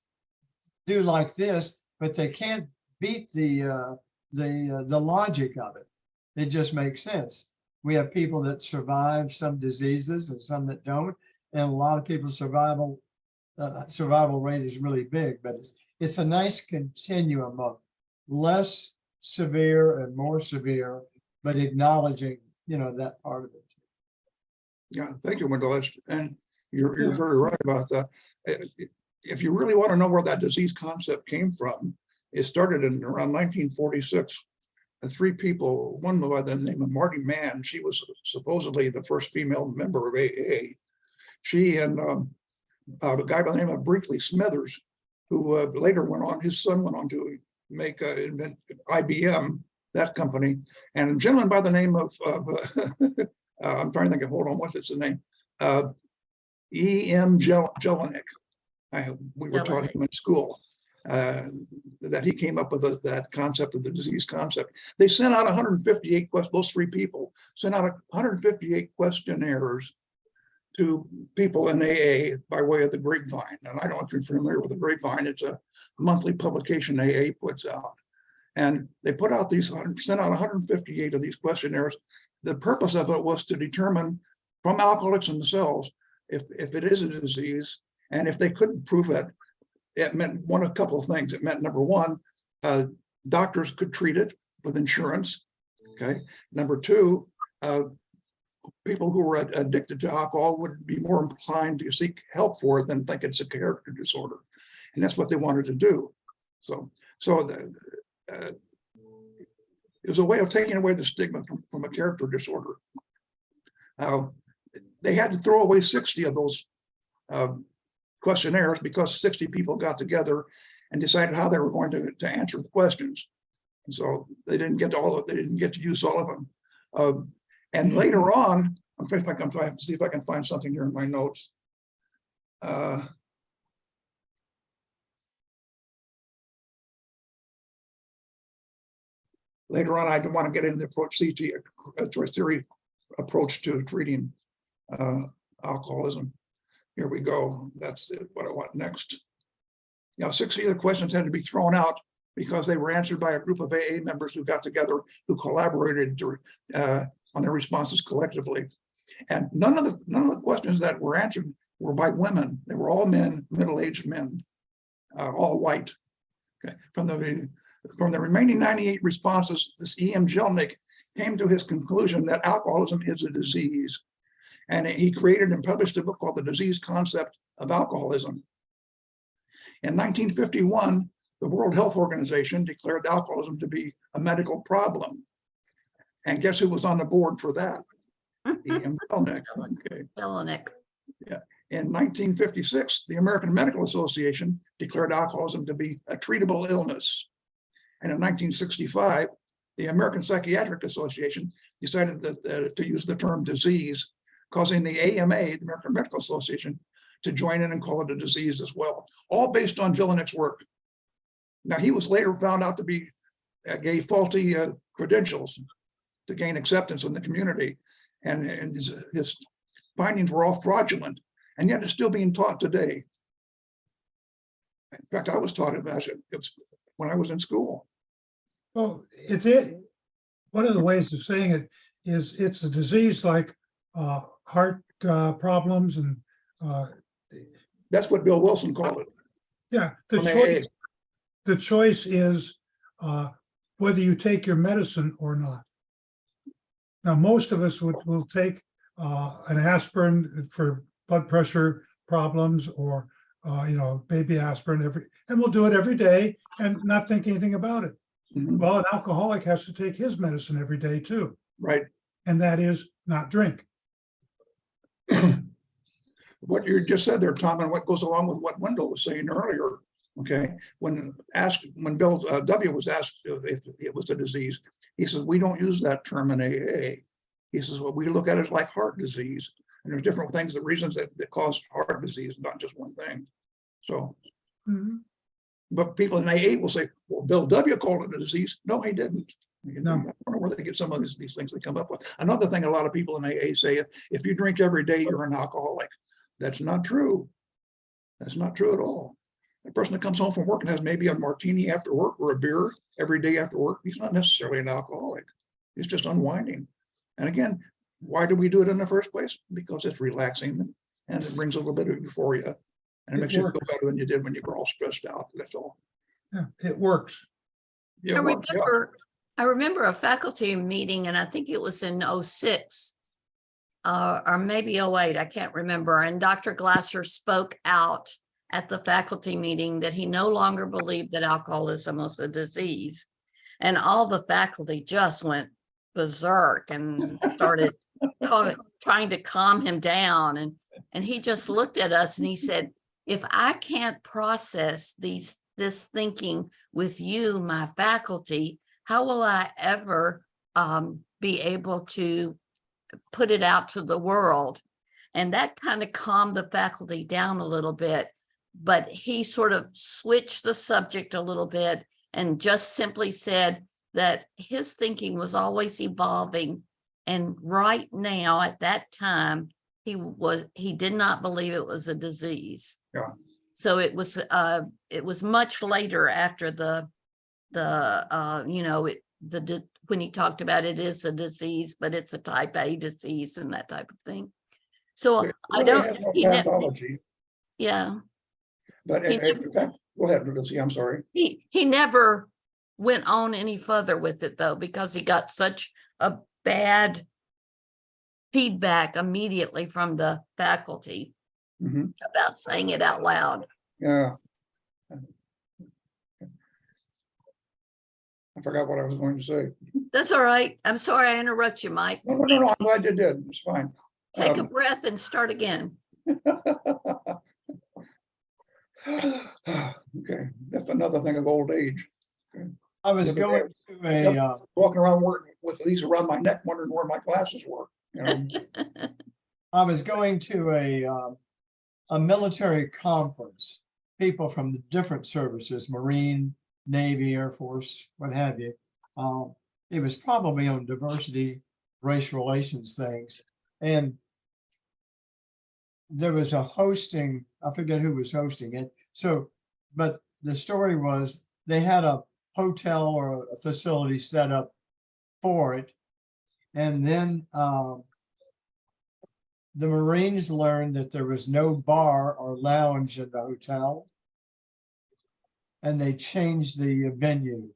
do like this, but they can't beat the logic of it. It just makes sense. We have people that survive some diseases and some that don't, and a lot of people's survival rate is really big. But it's a nice continuum of less severe and more severe, but acknowledging, you know, that part of it. Yeah, thank you, Wendell. And you're very right about that. If you really want to know where that disease concept came from, it started in around 1946. Three people, one by the name of Marty Mann, she was supposedly the first female member of AA. She and a guy by the name of Brinkley Smithers, who later went on, his son went on to make invent IBM, that company, and a gentleman by the name of I'm trying to think of, hold on, what is the name? E.M. Jelinek. We were taught him in school, that he came up with that concept of the disease concept. They sent out 158 questions, those three people sent out 158 questionnaires to people in AA by way of the Grapevine. And I don't know if you're familiar with the Grapevine, it's a monthly publication AA puts out. And they put out sent out 158 of these questionnaires. The purpose of it was to determine from alcoholics themselves if it is a disease, and if they couldn't prove it, it meant a couple of things. It meant, number one, doctors could treat it with insurance. Okay. Number two, people who were addicted to alcohol would be more inclined to seek help for it than think it's a character disorder. And that's what they wanted to do. So it was a way of taking away the stigma from a character disorder. They had to throw away 60 of those questionnaires because 60 people got together and decided how they were going to answer the questions. And so they didn't get to all of, they didn't get to use all of them. And later on, I'm trying to see if I can find something here in my notes. Later on, I don't want to get into the approach choice theory approach to treating alcoholism. Here we go. That's what I want next. 60 of the questions had to be thrown out because they were answered by a group of AA members who got together, who collaborated on their responses collectively. And none of the questions that were answered were by women. They were all men, middle-aged men, all white. Okay. From the remaining 98 responses, this E.M. Jelinek came to his conclusion that alcoholism is a disease. And he created and published a book called The Disease Concept of Alcoholism. In 1951, the World Health Organization declared alcoholism to be a medical problem. And guess who was on the board for that? E.M. Jelinek. Okay. Jelinek. Yeah. In 1956, the American Medical Association declared alcoholism to be a treatable illness. And in 1965, the American Psychiatric Association decided that, to use the term disease, causing the AMA, the American Medical Association, to join in and call it a disease as well, all based on Jelinek's work. Now, he was later found out to be, gave faulty credentials to gain acceptance in the community. And his findings were all fraudulent, and yet it's still being taught today. In fact, I was taught it when I was in school. Well, one of the ways of saying it is it's a disease like heart problems and That's what Bill Wilson called it. yeah, From AA. the choice is whether you take your medicine or not. Now, most of us will take an aspirin for blood pressure problems or baby aspirin and we'll do it every day and not think anything about it. Mhm. Well, an alcoholic has to take his medicine every day too, Right. and that is not drink. What you just said there, Tom, and what goes along with what Wendell was saying earlier. Okay, when Bill W. was asked if it was a disease, he says, we don't use that term in AA. He says, well, we look at it like heart disease. And there's different things, the reasons that cause heart disease, not just one thing. So, Mhm. but people in AA will say, well, Bill W. called it a disease. No, he didn't. No. I don't know where they get some of these things they come up with. Another thing a lot of people in AA say, if you drink every day, you're an alcoholic. That's not true. That's not true at all. A person that comes home from work and has maybe a martini after work or a beer every day after work, he's not necessarily an alcoholic. He's just unwinding. And again, why do we do it in the first place? Because it's relaxing and it brings a little bit of euphoria. And it It makes you feel works. better than you did when you were all stressed out. That's all. Yeah, it works. Yeah, I well, yeah. remember a faculty meeting, and I think it was in 06 or maybe 08, I can't remember. And Dr. Glasser spoke out at the faculty meeting that he no longer believed that alcoholism was a disease. And all the faculty just went berserk and started trying to calm him down. And he just looked at us and he said, if I can't process this thinking with you, my faculty, how will I ever be able to put it out to the world? And that kind of calmed the faculty down a little bit, but he sort of switched the subject a little bit and just simply said that his thinking was always evolving. And right now, at that time, he did not believe it was a disease. Yeah. So it was much later after when he talked about it is a disease, but it's a type A disease and that type of thing. So It I really don't, has no he never, pathology. yeah, But He in fact, go ahead, Lucy, I'm sorry. he never went on any further with it though, because he got such a bad feedback immediately from the faculty Mhm. about saying it out loud. Yeah. I forgot what I was going to say. That's all right. I'm sorry I interrupt you, Mike. No, I'm glad you did. It's fine. Take a Um, breath and start again. Okay, that's another thing of old age. I was Yeah, but going to a, Walking around with these around my neck, wondering where my glasses were. You know, I was going to a military conference, people from the different services, Marine, Navy, Air Force, what have you. It was probably on diversity, race relations things. And there was a hosting, I forget who was hosting it. So, but the story was they had a hotel or a facility set up for it. And then the Marines learned that there was no bar or lounge in the hotel. And they changed the venue.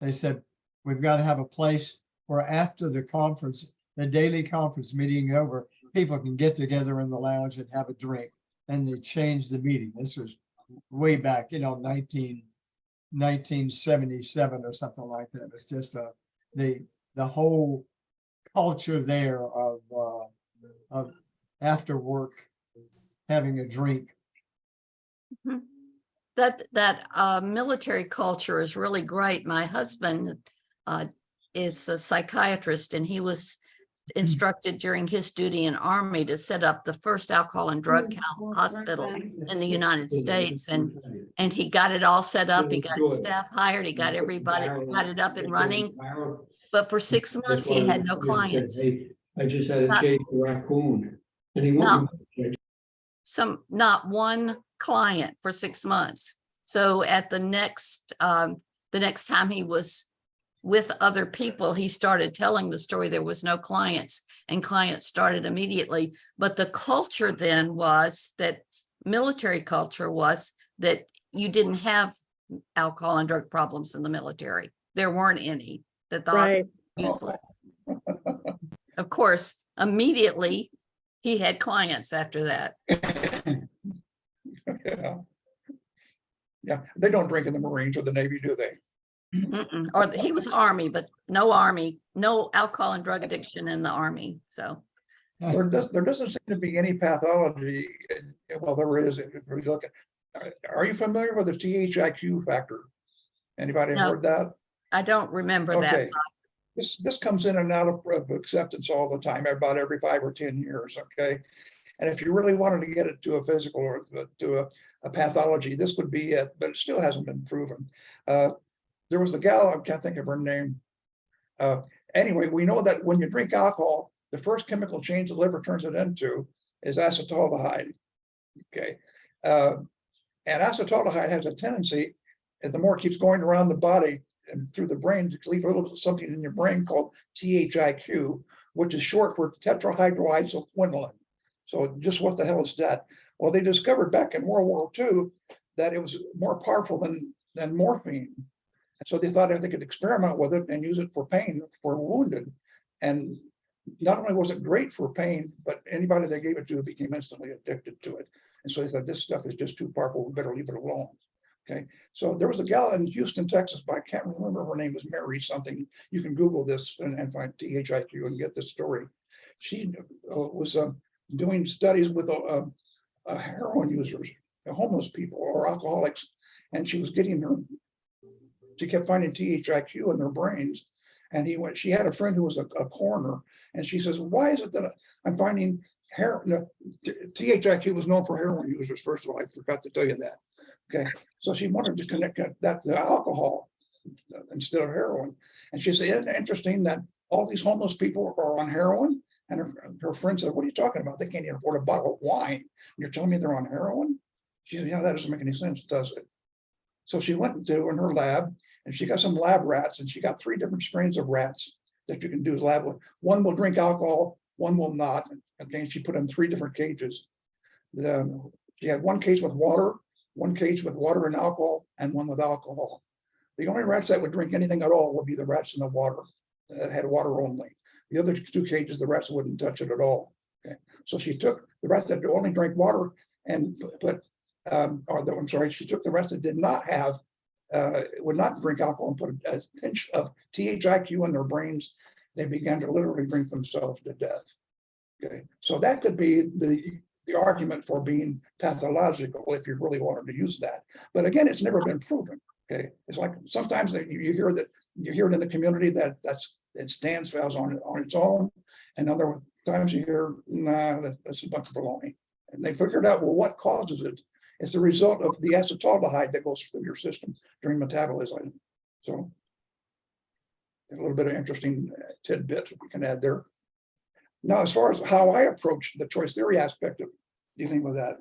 They said, we've got to have a place where after the conference, the daily conference meeting over, people can get together in the lounge and have a drink. And they changed the meeting. This was way back, 1977 or something like that. It's just the whole culture there of after work having a drink. Mhm. That military culture is really great. My husband is a psychiatrist, and he was instructed during his duty in Army to set up the first alcohol and drug hospital in the United States. And And he got it all set up. He got Good. staff hired. He got everybody, got it up and running. That's But for 6 months, he why had no said, clients. "Hey, I just had to Not- chase a raccoon. And he No. won't. Not one client for 6 months. So at the next time he was with other people, he started telling the story. There was no clients, and clients started immediately. But the culture then was that military culture was that you didn't have alcohol and drug problems in the military. There weren't any that the Right. useless. Of course, immediately he had clients after that. Yeah. Yeah, they don't drink in the Marines or the Navy, do they? Mm-mm. Or he was Army, but no Army, no alcohol and drug addiction in the Army. So There doesn't seem to be any pathology. Well, there is, if we look at, are you familiar with the THIQ factor? Anybody No. heard that? I don't remember that. Okay. This comes in and out of acceptance all the time, about every 5 or 10 years, okay? And if you really wanted to get it to a physical or to a pathology, this would be it, but it still hasn't been proven. There was a gal, I can't think of her name. Anyway, we know that when you drink alcohol, the first chemical change the liver turns it into is acetaldehyde, okay? And acetaldehyde has a tendency, as the more it keeps going around the body and through the brain, to leave a little something in your brain called THIQ, which is short for tetrahydroisoquinoline. So just what the hell is that? Well, they discovered back in World War II that it was more powerful than morphine. And so they thought if they could experiment with it and use it for pain for wounded. And not only was it great for pain, but anybody they gave it to became instantly addicted to it. And so they thought this stuff is just too powerful, we better leave it alone. Okay, so there was a gal in Houston, Texas, but I can't remember her name, was Mary something. You can Google this and find THIQ and get this story. She was doing studies with heroin users, homeless people or alcoholics, and she was getting her. She kept finding THIQ in their brains, and she had a friend who was a coroner, and she says, "Why is it that I'm finding heroin?" No, THIQ was known for heroin users. First of all, I forgot to tell you that. Okay, so she wanted to connect that to alcohol instead of heroin. And she said, "Isn't it interesting that all these homeless people are on heroin?" And her friend said, "What are you talking about? They can't even afford a bottle of wine. And you're telling me they're on heroin?" She said, "Yeah, that doesn't make any sense, does it?" So she went into in her lab and she got some lab rats, and she got 3 different strains of rats that you can do as lab with. One will drink alcohol, one will not. Okay, and she put them in 3 different cages. She had 1 cage with water, 1 cage with water and alcohol, and 1 with alcohol. The only rats that would drink anything at all would be the rats in the water that had water only. The other 2 cages, the rats wouldn't touch it at all. Okay, so she took the rats that only drank water and she took the rest that did not have, would not drink alcohol, and put a pinch of THIQ in their brains. They began to literally drink themselves to death. Okay, so that could be the argument for being pathological if you really wanted to use that. But again, it's never been proven. Okay, it's like sometimes you hear it in the community that it stands on its own, and other times you hear, nah, that's a bunch of baloney. And they figured out, well, what causes it? It's the result of the acetaldehyde that goes through your system during metabolism. So a little bit of interesting tidbits we can add there. Now, as far as how I approach the choice theory aspect of dealing with that,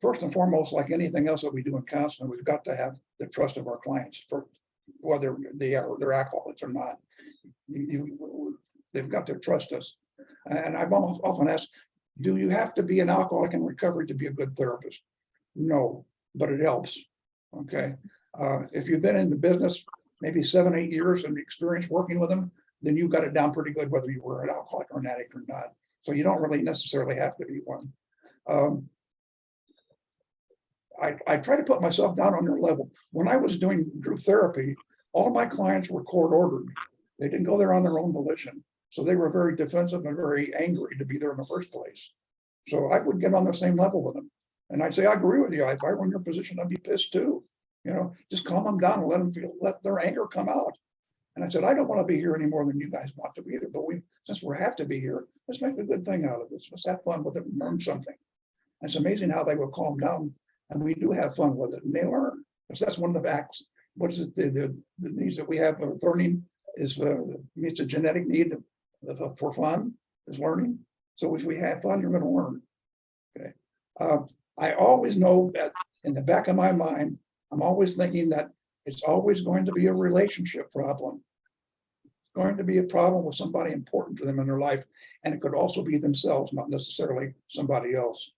first and foremost, like anything else that we do in counseling, we've got to have the trust of our clients, for whether they're alcoholics or not. They've got to trust us. And I've often asked, do you have to be an alcoholic in recovery to be a good therapist? No, but it helps. Okay. If you've been in the business maybe 7, 8 years and experience working with them, then you got it down pretty good, whether you were an alcoholic or an addict or not. So you don't really necessarily have to be one. I try to put myself down on their level. When I was doing group therapy, all my clients were court ordered. They didn't go there on their own volition. So they were very defensive and very angry to be there in the first place. So I would get on the same level with them. And I'd say, I agree with you. If I were in your position, I'd be pissed too. You know, just calm them down and let their anger come out. And I said, I don't want to be here any more than you guys want to be either. But since we have to be here, let's make a good thing out of this. Let's have fun with it and learn something. And it's amazing how they would calm down and we do have fun with it, and they learn. Because that's one of the facts. What is it, the needs that we have of learning is, it's a genetic need for fun, is learning. So if we have fun, you're gonna learn. Okay. I always know that in the back of my mind, I'm always thinking that it's always going to be a relationship problem. It's going to be a problem with somebody important to them in their life, and it could also be themselves, not necessarily somebody else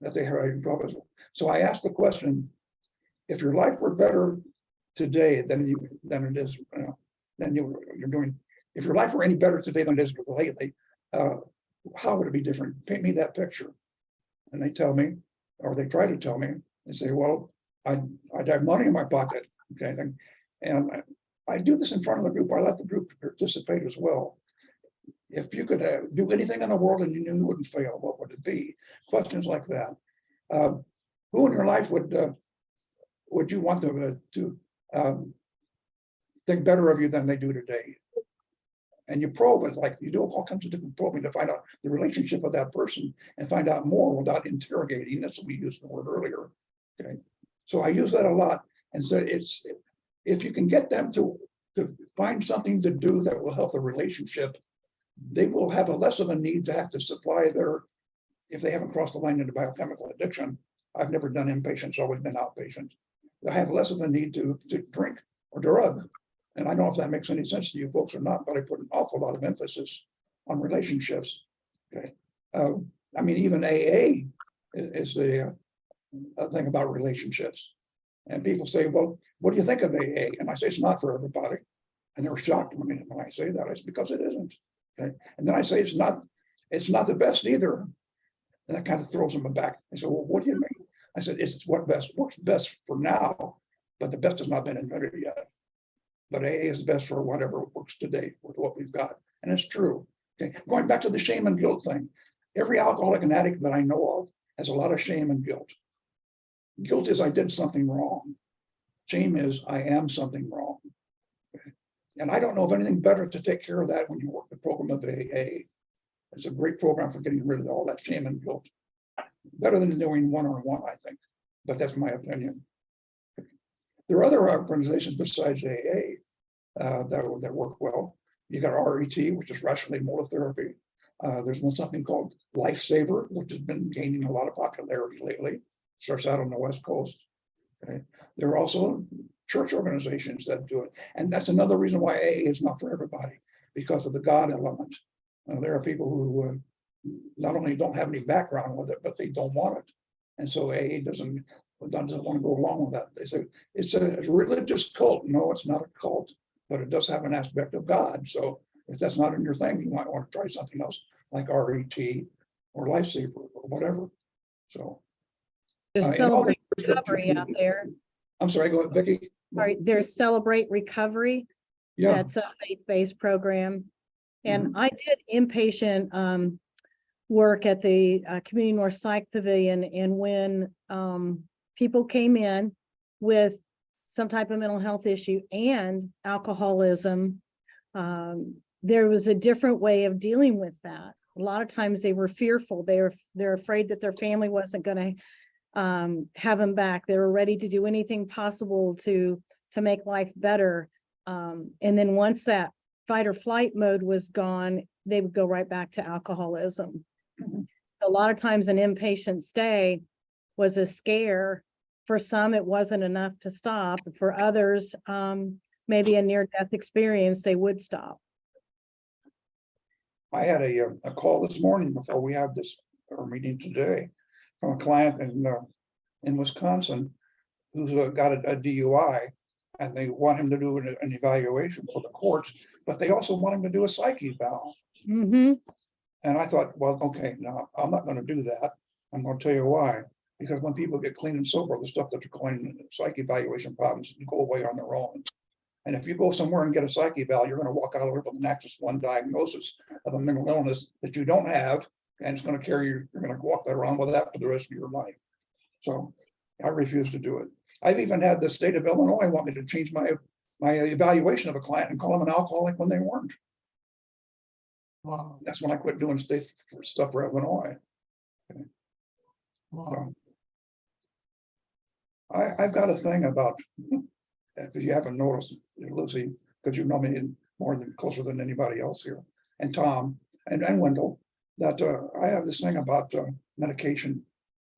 that they are having problems with. So I asked the question, if your life were better today than it is, than you're doing, if your life were any better today than it is lately, how would it be different? Paint me that picture. And they tell me, or they try to tell me, they say, well, I'd have money in my pocket. Okay. And I do this in front of the group. I let the group participate as well. If you could do anything in the world and you knew you wouldn't fail, what would it be? Questions like that. Who in your life would you want them to think better of you than they do today? And you probe it, like you do all kinds of different probing to find out the relationship of that person and find out more without interrogating. That's what we used the word earlier. Okay, so I use that a lot. And so it's, if you can get them to find something to do that will help the relationship, they will have a less of a need to have to supply their, if they haven't crossed the line into biochemical addiction. I've never done inpatient, it's always been outpatient. They have less of a need to drink or drug. And I don't know if that makes any sense to you folks or not, but I put an awful lot of emphasis on relationships. Okay. I mean, even AA is the thing about relationships. And people say, well, what do you think of AA? And I say, it's not for everybody. And they're shocked when I say that. It's because it isn't. Okay. And then I say, it's not the best either. And that kind of throws them back. They say, well, what do you mean? I said, it's what works best for now, but the best has not been invented yet. But AA is best for whatever works today with what we've got. And it's true. Okay. Going back to the shame and guilt thing, every alcoholic and addict that I know of has a lot of shame and guilt. Guilt is I did something wrong. Shame is I am something wrong. Okay. And I don't know of anything better to take care of that when you work the program of AA. It's a great program for getting rid of all that shame and guilt. Better than doing one-on-one, I think. But that's my opinion. There are other organizations besides AA that work well. You got RET, which is rational emotive therapy. There's something called Lifesaver, which has been gaining a lot of popularity lately. Starts out on the West Coast. Okay. There are also church organizations that do it. And that's another reason why AA is not for everybody, because of the God element. There are people who not only don't have any background with it, but they don't want it. And so AA doesn't want to go along with that. They say it's a religious cult. No, it's not a cult, but it does have an aspect of God. So if that's not in your thing, you might want to try something else like RET or Lifesaver or whatever. So There's Celebrate Recovery out there. I'm sorry, go ahead, Vicki. All right, there's Celebrate Recovery. Yeah. That's a faith-based program. And I did inpatient work at the Community North Psych Pavilion. And when people came in with some type of mental health issue and alcoholism, there was a different way of dealing with that. A lot of times they were fearful. They're afraid that their family wasn't going to have them back. They were ready to do anything possible to make life better. And then once that fight or flight mode was gone, they would go right back to alcoholism. A lot of times an inpatient stay was a scare. For some, it wasn't enough to stop. For others, maybe a near-death experience, they would stop. I had a call this morning before we have this our meeting today from a client in Wisconsin who's got a DUI, and they want him to do an evaluation for the courts, but they also want him to do a psych eval. Mm-hmm. And I thought, well, okay, no, I'm not going to do that. I'm going to tell you why. Because when people get clean and sober, the stuff that they're calling psych evaluation problems go away on their own. And if you go somewhere and get a psych eval, you're going to walk out of it with an Axis 1 diagnosis of a mental illness that you don't have, and it's going to carry you. You're going to walk around with that for the rest of your life. So I refuse to do it. I've even had the state of Illinois want me to change my evaluation of a client and call them an alcoholic when they weren't. Wow. That's when I quit doing state stuff for Illinois. Wow. I've got a thing about, if you haven't noticed, Lucy, because you know me more than closer than anybody else here, and Tom and Wendell, that I have this thing about medication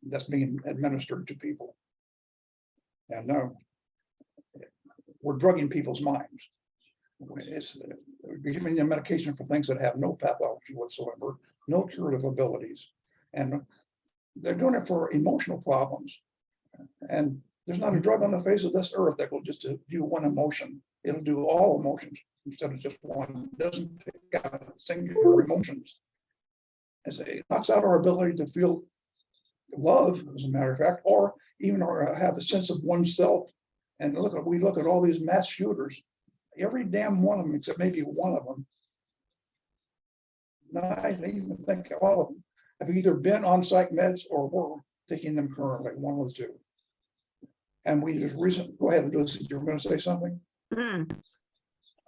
that's being administered to people. And we're drugging people's minds. We're giving them medication for things that have no pathology whatsoever, no curative abilities. And they're doing it for emotional problems. And there's not a drug on the face of this earth that will just do one emotion. It'll do all emotions instead of just one. It doesn't pick out singular emotions. It knocks out our ability to feel love, as a matter of fact, or even have a sense of oneself. And we look at all these mass shooters, every damn one of them, except maybe one of them. I even think all of them have either been on psych meds or were taking them currently, one of the two. And we just recently, go ahead and do this. You were going to say something? Mm.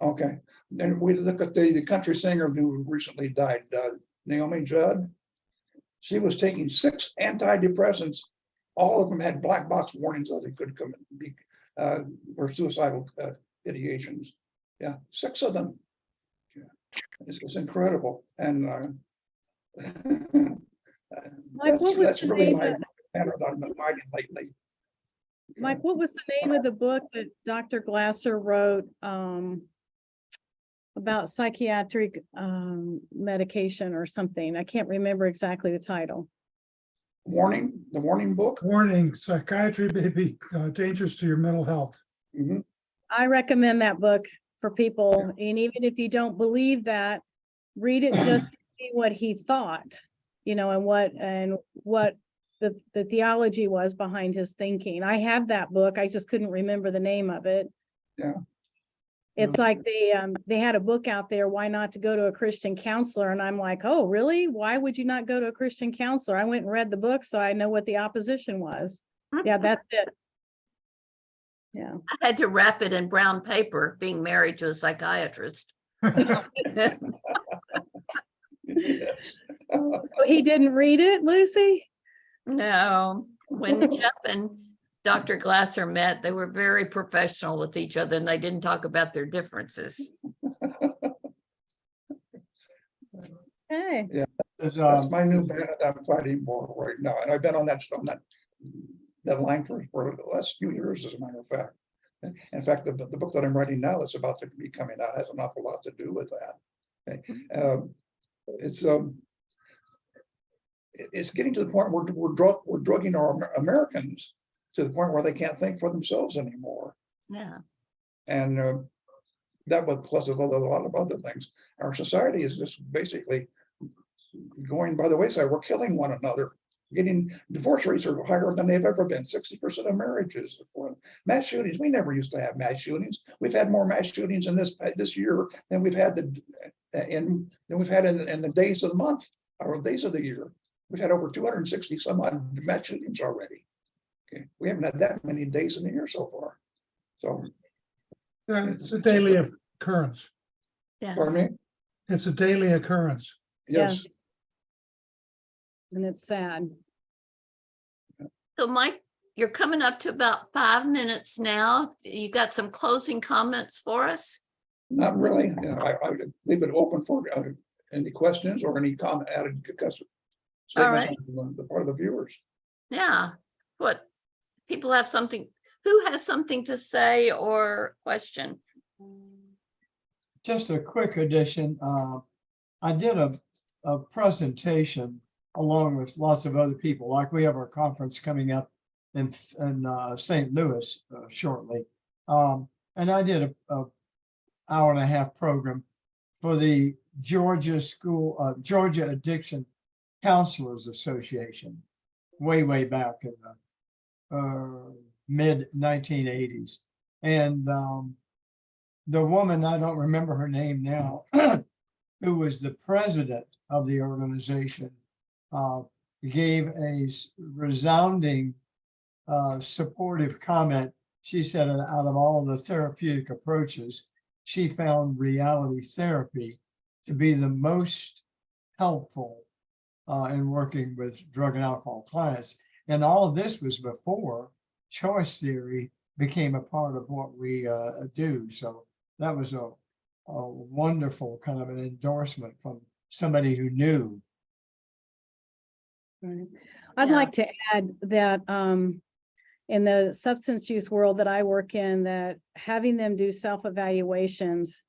Okay. Then we look at the country singer who recently died, Naomi Judd. She was taking 6 antidepressants. All of them had black box warnings that they could come and be or suicidal ideations. Yeah, 6 of them. Yeah. It's incredible. And Mike, what was that's the really name my of- manner that I've been fighting lately. Mike, what was the name of the book that Dr. Glasser wrote about psychiatric medication or something? I can't remember exactly the title. The warning book. Warning, psychiatry may be dangerous to your mental health. Mhm. I recommend that book for people, and even if you don't believe that, read it just to see what he thought, and what the theology was behind his thinking. I have that book. I just couldn't remember the name of it. Yeah. It's like they had a book out there, Why Not to Go to a Christian Counselor? And I'm like, oh, really? Why would you not go to a Christian counselor? I went and read the book, so I know what the opposition was. Yeah, that's it. Yeah. I had to wrap it in brown paper, being married to a psychiatrist. Yes. So he didn't read it, Lucy? No, when Jeff and Dr. Glasser met, they were very professional with each other and they didn't talk about their differences. Hey, There's, That's my new band that I'm fighting for right now. And I've been on that line for the last few years, as a matter of fact. In fact, the book that I'm writing now that's about to be coming out has an awful lot to do with that. Okay. It's getting to the point where we're drugging our Americans to the point where they can't think for themselves anymore. Yeah. And that was plus a lot of other things. Our society is just basically going by the wayside. We're killing one another. Getting divorce rates are higher than they've ever been. 60% of marriages. Mass shootings. We never used to have mass shootings. We've had more mass shootings in this year than we've had in the days of the month or days of the year. We've had over 260 some odd mass shootings already. Okay, we haven't had that many days in the year so far. So It's a daily occurrence. Yeah. pardon me. It's a daily occurrence. Yes. and it's sad. So Mike, you're coming up to about 5 minutes now. You got some closing comments for us? Not really. I would leave it open for any questions or any comment added statements right. on the part of the viewers. Yeah. What people have something, who has something to say or question? just a quick addition. I did a presentation along with lots of other people, like we have our conference coming up in St. Louis shortly. And I did a hour-and-a-half program for the Georgia Addiction Counselors Association, way back in the mid 1980s. And the woman, I don't remember her name now, who was the president of the organization, gave a resounding supportive comment. She said, out of all the therapeutic approaches, she found reality therapy to be the most helpful in working with drug and alcohol clients. And all of this was before choice theory became a part of what we do. So that was a wonderful kind of an endorsement from somebody who knew. Right. I'd Yeah. like to add that in the substance use world that I work in, that having them do self-evaluations,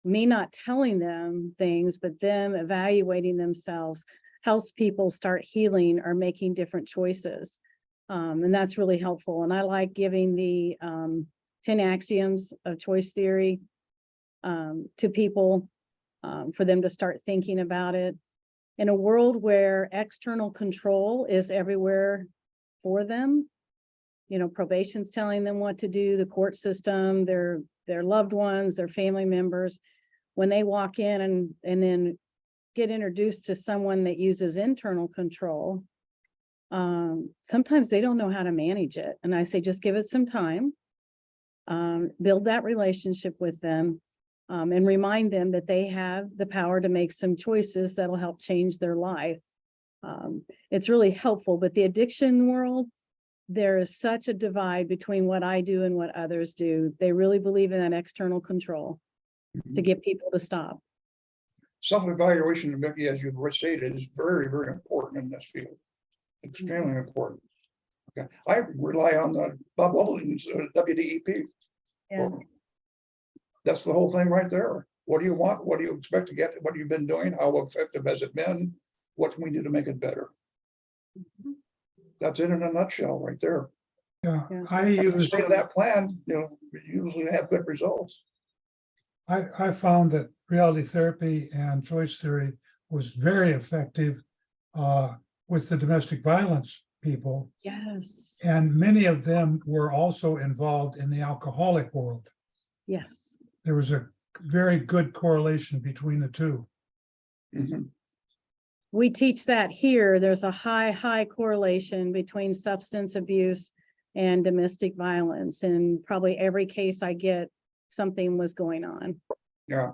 me not telling them things, but them evaluating themselves helps people start healing or making different choices. And that's really helpful. And I like giving the 10 axioms of choice theory to people for them to start thinking about it. In a world where external control is everywhere for them, you know, probation's telling them what to do, the court system, their loved ones, their family members, when they walk in and then get introduced to someone that uses internal control, sometimes they don't know how to manage it. And I say, just give it some time, build that relationship with them, and remind them that they have the power to make some choices that'll help change their life. It's really helpful, but the addiction world, there is such a divide between what I do and what others do. They really believe in that external control to get people to stop. Self-evaluation, Vicky, as you've stated, is very, very important in this field. Extremely important. Okay, I rely on Bob Lovelling's WDEP. Yeah. That's the whole thing right there. What do you want? What do you expect to get? What have you been doing? How effective has it been? What can we do to make it better? That's it in a nutshell right there. Yeah, Yeah. I And the use, state of that plan, you know, we usually have good results. I found that reality therapy and choice theory was very effective with the domestic violence people. Yes. And many of them were also involved in the alcoholic world. Yes. There was a very good correlation between the two. Mhm. We teach that here. There's a high correlation between substance abuse and domestic violence. And probably every case I get, something was going on. Yeah,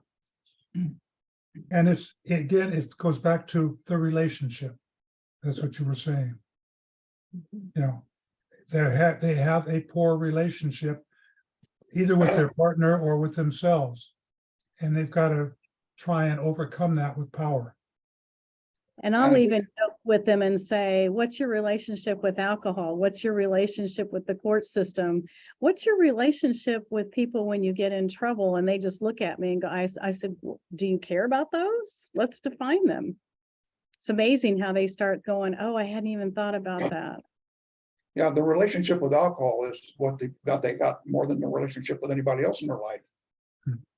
And it's, again, it goes back to the relationship. That's what you were saying. You know, they have a poor relationship either with their partner or with themselves. And they've got to try and overcome that with power. And I'll And- even joke with them and say, what's your relationship with alcohol? What's your relationship with the court system? What's your relationship with people when you get in trouble? And they just look at me and go, I said, "Well, do you care about those? Let's define them." It's amazing how they start going, oh, I hadn't even thought about that. yeah, the relationship with alcohol is what they got. They got more than the relationship with anybody else in their life.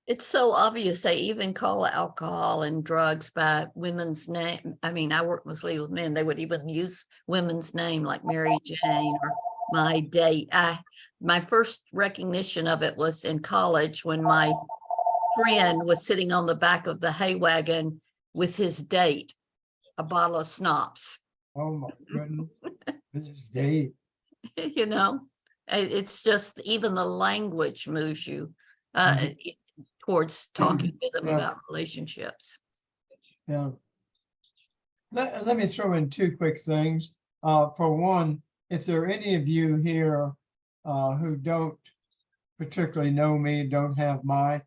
It's so obvious. They even call alcohol and drugs by women's name. I mean, I work mostly with men. They would even use women's name like Mary Jane or my date. My first recognition of it was in college when my friend was sitting on the back of the hay wagon with his date, a bottle of schnapps. Oh my goodness. This is Dave. You know, it's just even the language moves you towards talking to them Yeah. about relationships. Yeah. Let me throw in two quick things. For one, if there are any of you here who don't particularly know me, don't have my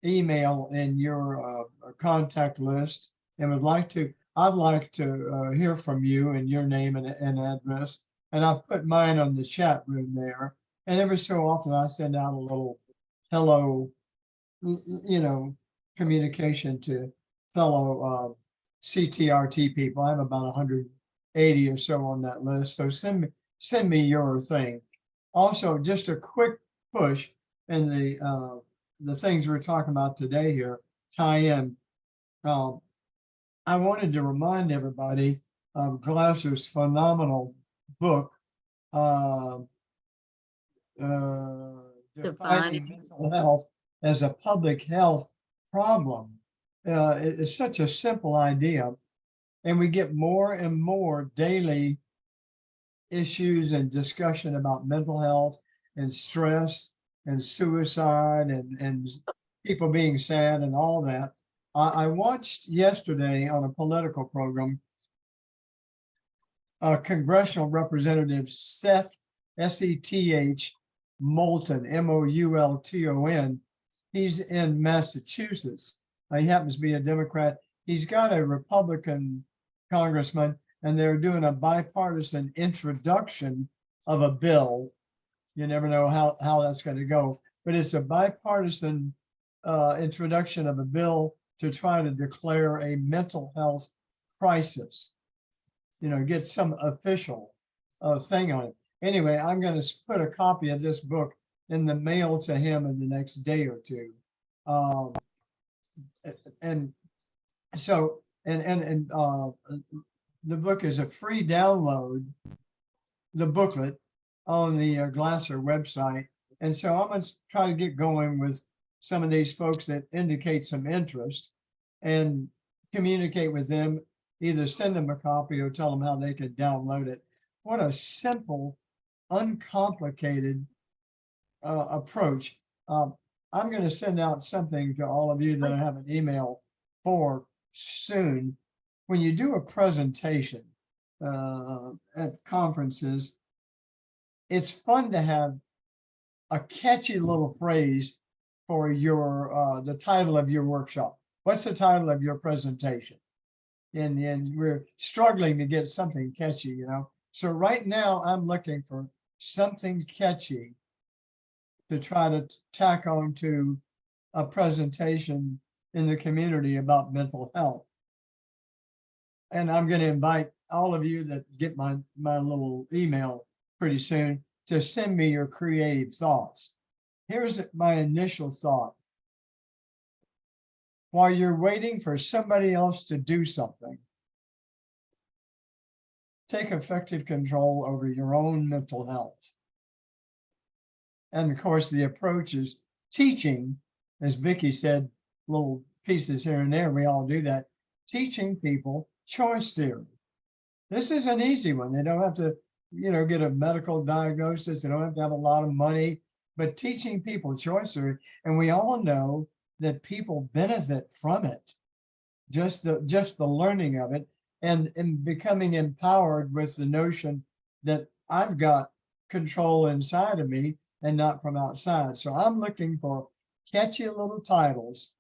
email in your contact list and would like to, I'd like to hear from you and your name and address. And I put mine on the chat room there. And every so often I send out a little hello, you know, communication to fellow CTRT people. I have about 180 or so on that list. So send me your thing. Also, just a quick push in the things we're talking about today here, tie in. I wanted to remind everybody of Glasser's phenomenal book, Defining Mental Health as a Public Health Problem. It's such a simple idea, and we get more and more daily issues and discussion about mental health and stress and suicide and people being sad and all that. I watched yesterday on a political program Congressional Representative Seth, S-E-T-H, Moulton, M-O-U-L-T-O-N. He's in Massachusetts. He happens to be a Democrat. He's got a Republican congressman, and they're doing a bipartisan introduction of a bill. You never know how that's going to go, but it's a bipartisan introduction of a bill to try to declare a mental health crisis. You know, get some official thing on it. Anyway, I'm going to put a copy of this book in the mail to him in the next day or two. And so, the book is a free download, the booklet on the Glasser website. And so I'm going to try to get going with some of these folks that indicate some interest and communicate with them, either send them a copy or tell them how they can download it. What a simple, uncomplicated approach. I'm going to send out something to all of you that I have an email for soon. When you do a presentation at conferences, it's fun to have a catchy little phrase for your the title of your workshop. What's the title of your presentation? And we're struggling to get something catchy, you know. So right now I'm looking for something catchy to try to tack on to a presentation in the community about mental health. And I'm going to invite all of you that get my little email pretty soon to send me your creative thoughts. Here's my initial thought. While you're waiting for somebody else to do something, take effective control over your own mental health. And of course, the approach is teaching, as Vicki said, little pieces here and there, we all do that, teaching people choice theory. This is an easy one. They don't have to, you know, get a medical diagnosis. They don't have to have a lot of money, but teaching people choice theory. And we all know that people benefit from it, just the learning of it and becoming empowered with the notion that I've got control inside of me and not from outside. So I'm looking for catchy little titles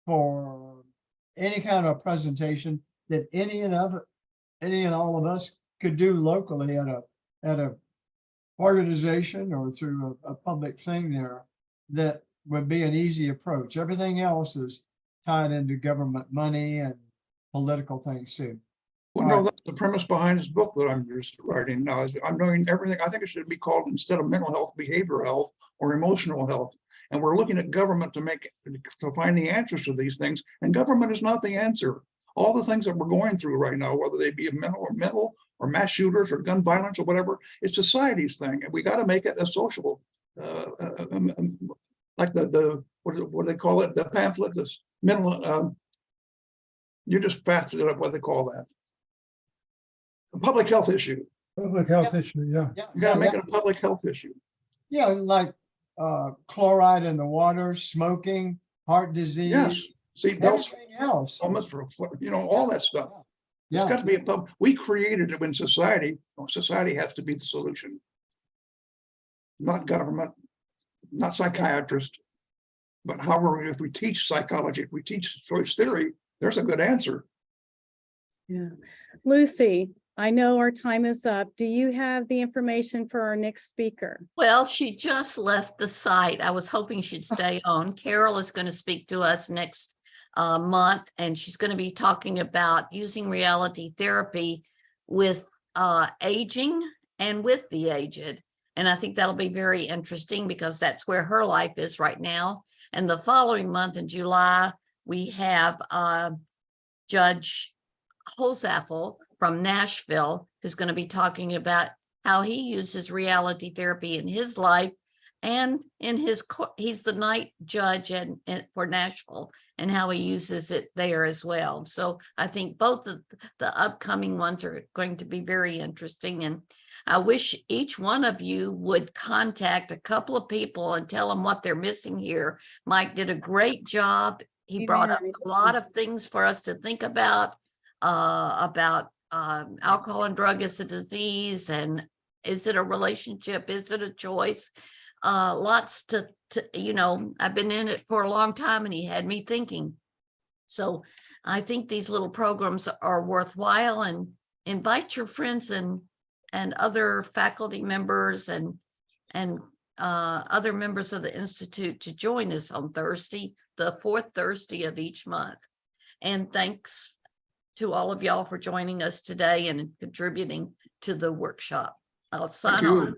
for any kind of presentation that any and all of us could do locally at a organization or through a public thing there that would be an easy approach. Everything else is tied into government money and political things too. Well, no, that's the premise behind this book that I'm just writing now. I'm knowing everything. I think it should be called, instead of mental health, behavioral health or emotional health. And we're looking at government to find the answers to these things. And government is not the answer. All the things that we're going through right now, whether they be mental or mass shooters or gun violence or whatever, it's society's thing. And we got to make it a social, like the what do they call it? The pamphlet, this mental, you just fastened it up, what they call that. A public health issue. Public health issue, yeah. You got to make it a public health issue. Yeah, like chloride in the water, smoking, heart disease, Yes, seatbelts, everything else. helmets for, you know, all that stuff. It's Yeah, got to be a pub. We created it in society. Society has to be the solution. Not government, not psychiatrists. But however, if we teach psychology, if we teach choice theory, there's a good answer. Yeah. Lucy, I know our time is up. Do you have the information for our next speaker? Well, she just left the site. I was hoping she'd stay on. Carol is going to speak to us next month, and she's going to be talking about using reality therapy with aging and with the aged. And I think that'll be very interesting because that's where her life is right now. And the following month in July, we have Judge Holzappel from Nashville, who's going to be talking about how he uses reality therapy in his life and in his court. He's the night judge for Nashville and how he uses it there as well. So I think both of the upcoming ones are going to be very interesting. And I wish each one of you would contact a couple of people and tell them what they're missing here. Mike did a great job. He brought up a lot of things for us to think about alcohol and drug is a disease, and is it a relationship? Is it a choice? Lots to, I've been in it for a long time and he had me thinking. So I think these little programs are worthwhile, and invite your friends and other faculty members and other members of the Institute to join us on Thursday, the fourth Thursday of each month. And thanks to all of y'all for joining us today and contributing to the workshop. I'll sign you. on.